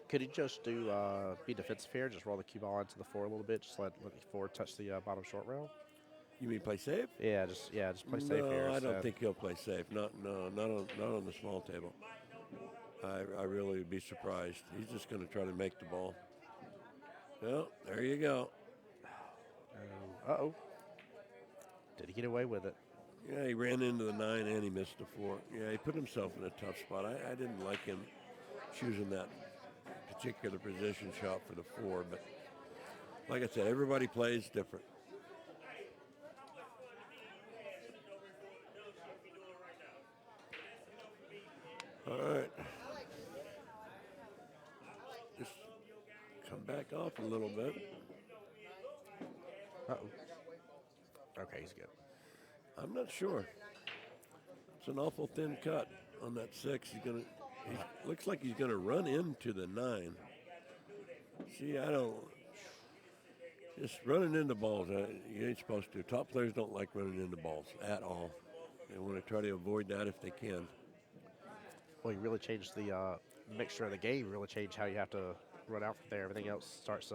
could he just be defensive here, just roll the cue ball into the 4 a little bit, just let the 4 touch the bottom short rail? You mean play safe? Yeah, just play safe here. No, I don't think he'll play safe. Not on the small table. I really would be surprised. He's just going to try to make the ball. Well, there you go. Uh-oh. Did he get away with it? Yeah, he ran into the 9 and he missed the 4. Yeah, he put himself in a tough spot. I didn't like him choosing that particular position shot for the 4, but like I said, everybody plays different. All right. Just come back off a little bit. Uh-oh. Okay, he's good. I'm not sure. It's an awful thin cut on that 6. He looks like he's gonna run into the 9. See, just running into balls. You ain't supposed to. Top players don't like running into balls at all. They want to try to avoid that if they can. Well, you really changed the mixture of the game. Really changed how you have to run out from there. Everything else starts.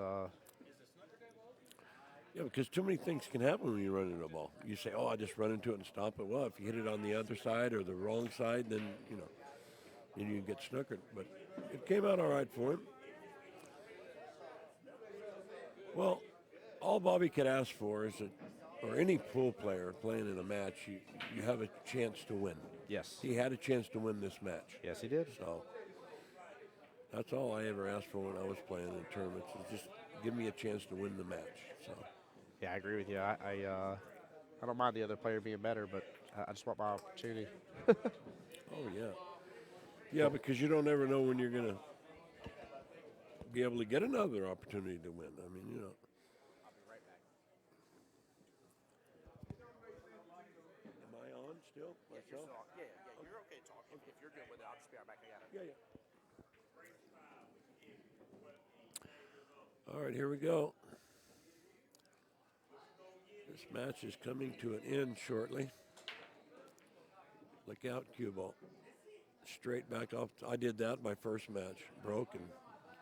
Yeah, because too many things can happen when you run into a ball. You say, "Oh, I just run into it and stop it." Well, if you hit it on the other side or the wrong side, then then you get snookered. But it came out all right for him. Well, all Bobby could ask for is that, or any pool player playing in a match, you have a chance to win. Yes. He had a chance to win this match. Yes, he did. So that's all I ever asked for when I was playing in tournaments, is just give me a chance to win the match. So. Yeah, I agree with you. I don't mind the other player being better, but I just want my opportunity. Oh, yeah. Yeah, because you don't ever know when you're going to be able to get another opportunity to win. I mean, I'll be right back. Am I on still? Myself? Yeah, you're okay to talk. If you're good with it, I'll just be right back. I got it. Yeah. All right, here we go. This match is coming to an end shortly. Look out, cue ball. Straight back off. I did that my first match. Broke, and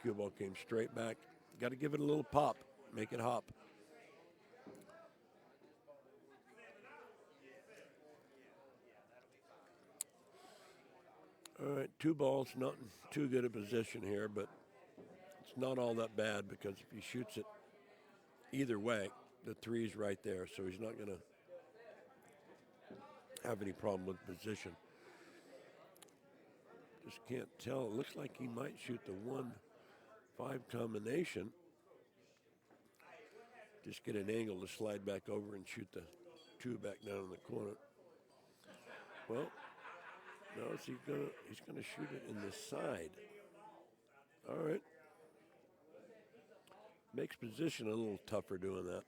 cue ball came straight back. Got to give it a little pop. Make it hop. All right, 2 balls, not in too good a position here, but it's not all that bad because if he shoots it either way, the 3's right there, so he's not going to have any problem with position. Just can't tell. It looks like he might shoot the 1-5 combination. Just get an angle to slide back over and shoot the 2 back down in the corner. Well, no, he's gonna shoot it in the side. All right. Makes position a little tougher doing that.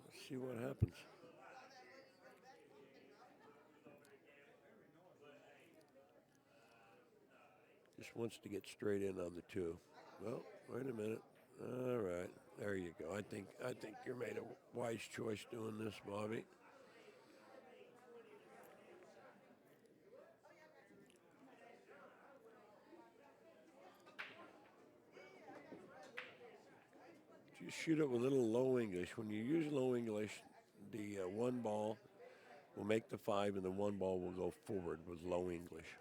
Let's see what happens. Just wants to get straight in on the 2. Well, wait a minute. All right, there you go. I think you made a wise choice doing this, Bobby. Just shoot it with a little low English. When you use low English, the 1 ball will make the 5, and the 1 ball will go forward with low English.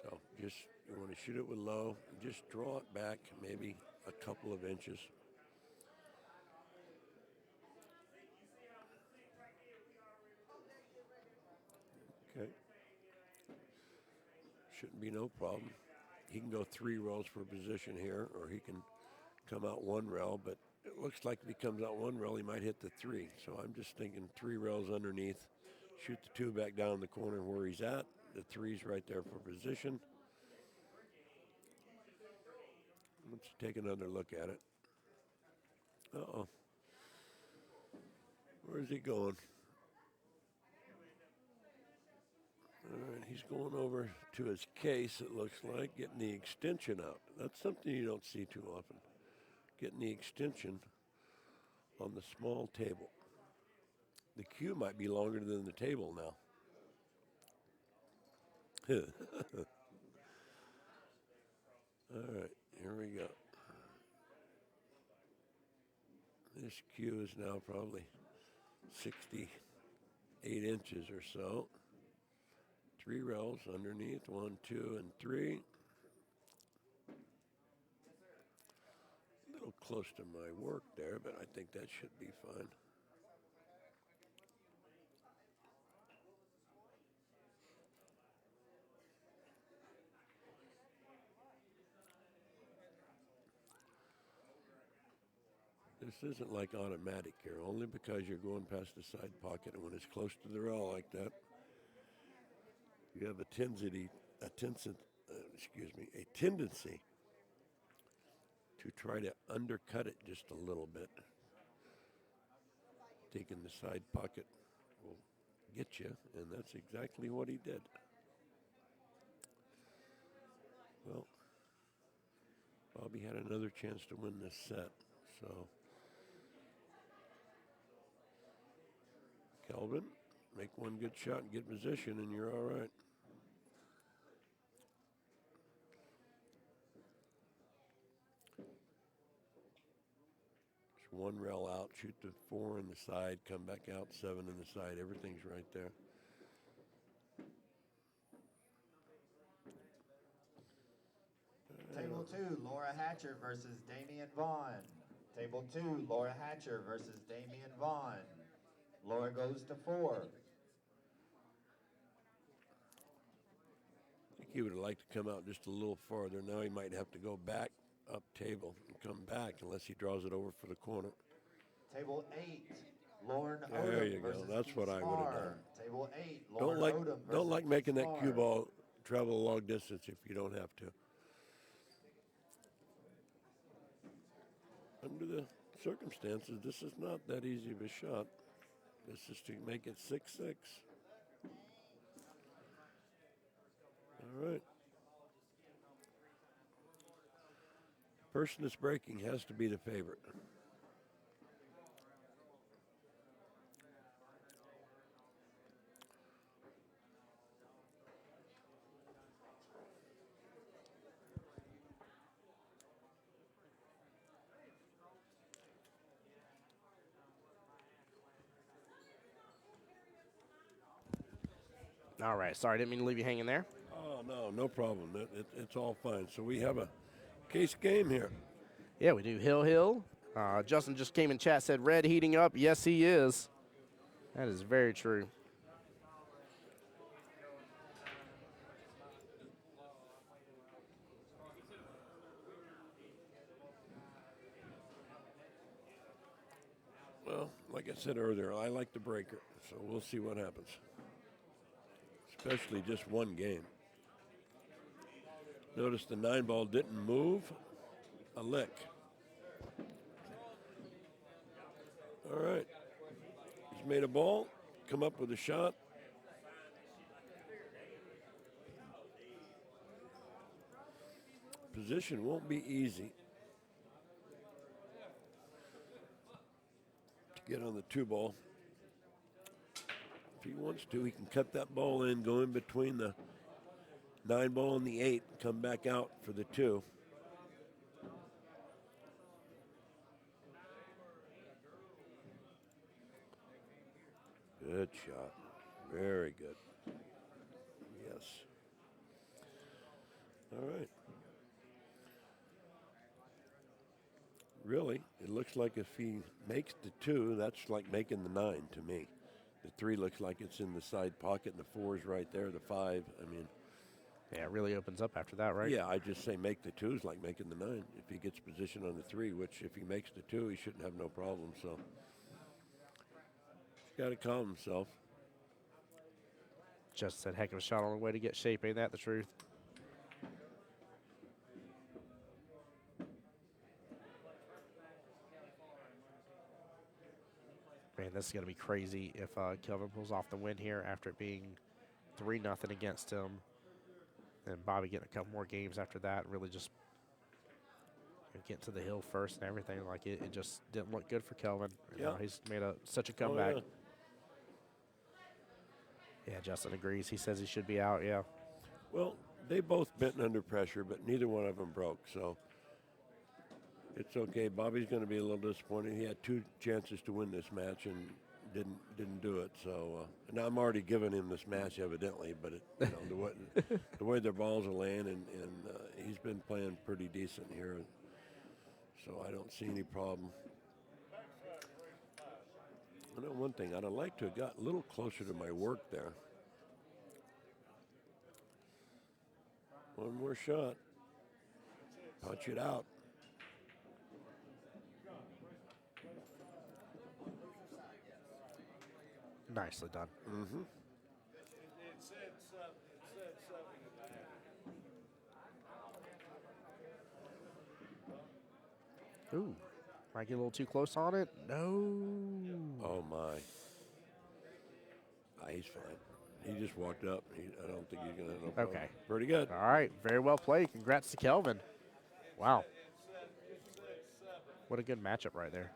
So just, you want to shoot it with low, just draw it back maybe a couple of inches. Okay. Shouldn't be no problem. He can go 3 rails for position here, or he can come out 1 rail, but it looks like if he comes out 1 rail, he might hit the 3. So I'm just thinking 3 rails underneath, shoot the 2 back down the corner where he's at. The 3's right there for position. Let's take another look at it. Uh-oh. Where's he going? All right, he's going over to his case, it looks like, getting the extension out. That's something you don't see too often. Getting the extension on the small table. The cue might be longer than the table now. All right, here we go. This cue is now probably 68 inches or so. 3 rails underneath, 1, 2, and 3. A little close to my work there, but I think that should be fine. This isn't like automatic here, only because you're going past the side pocket, and when it's close to the rail like that, you have a tendency to try to undercut it just a little bit. Thinking the side pocket will get you, and that's exactly what he did. Well, Bobby had another chance to win this set, so Kelvin, make 1 good shot and get position, and you're all right. Just 1 rail out, shoot the 4 in the side, come back out 7 in the side. Everything's right there. Table 2, Laura Hatcher versus Damian Vaughn. Table 2, Laura Hatcher versus Damian Vaughn. Laura goes to 4. I think he would have liked to come out just a little farther. Now he might have to go back up table and come back unless he draws it over for the corner. Table 8, Lauren There Odom you go. versus That's Keith what I would have Spar. done. Table 8, Don't Lauren like Odom don't versus like Keith making that cue Spar. ball travel a long distance if you don't have to. Under the circumstances, this is not that easy of a shot. This is to make it 6-6. All right. Person that's breaking has to be the favorite. All right. Sorry, didn't mean to leave you hanging there. Oh, no problem. It's all fine. So we have a case game here. Yeah, we do. Hill. Justin just came in chat, said red heating up. Yes, he is. That is very true. Well, like I said earlier, I like the breaker, so we'll see what happens. Especially just one game. Notice the 9-ball didn't move a lick. All right. He's made a ball, come up with a shot. Position won't be easy to get on the 2-ball. If he wants to, he can cut that ball in, go in between the 9-ball and the 8, and come back out for the 2. Good shot. Very good. Yes. All right. Really, it looks like if he makes the 2, that's like making the 9 to me. The 3 looks like it's in the side pocket, and the 4 is right there, the 5. I mean, Yeah, it really opens up after that, right? yeah, I just say make the 2 is like making the 9. If he gets position on the 3, which if he makes the 2, he shouldn't have no problem. So he's got to calm himself. Just said heck of a shot on the way to get shape. Ain't that the truth? Man, this is going to be crazy if Kelvin pulls off the win here after it being 3-0 against him. And Bobby getting a couple more games after that. Really just get to the hill first and everything. Like it just didn't look good for Kelvin. You know, he's made such a comeback. Oh, yeah, Justin agrees. He says he should be out, yeah. Well, they both bent under pressure, but neither one of them broke. So it's okay. Bobby's going to be a little disappointed. He had 2 chances to win this match and didn't do it. So now I'm already giving him this match, evidently. But the way their balls are laying, and he's been playing pretty decent here. So I don't see any problem. I know one thing. I'd have liked to have got a little closer to my work there. One more shot. Punch it out. Nicely done. Mm-hmm. Ooh, might get a little too close on it. No. Oh, my. He's fine. He just walked up. I don't think he's going to have no problem. Okay. Pretty good. All right, very well played. Congrats to Kelvin. Wow. What a good matchup right there.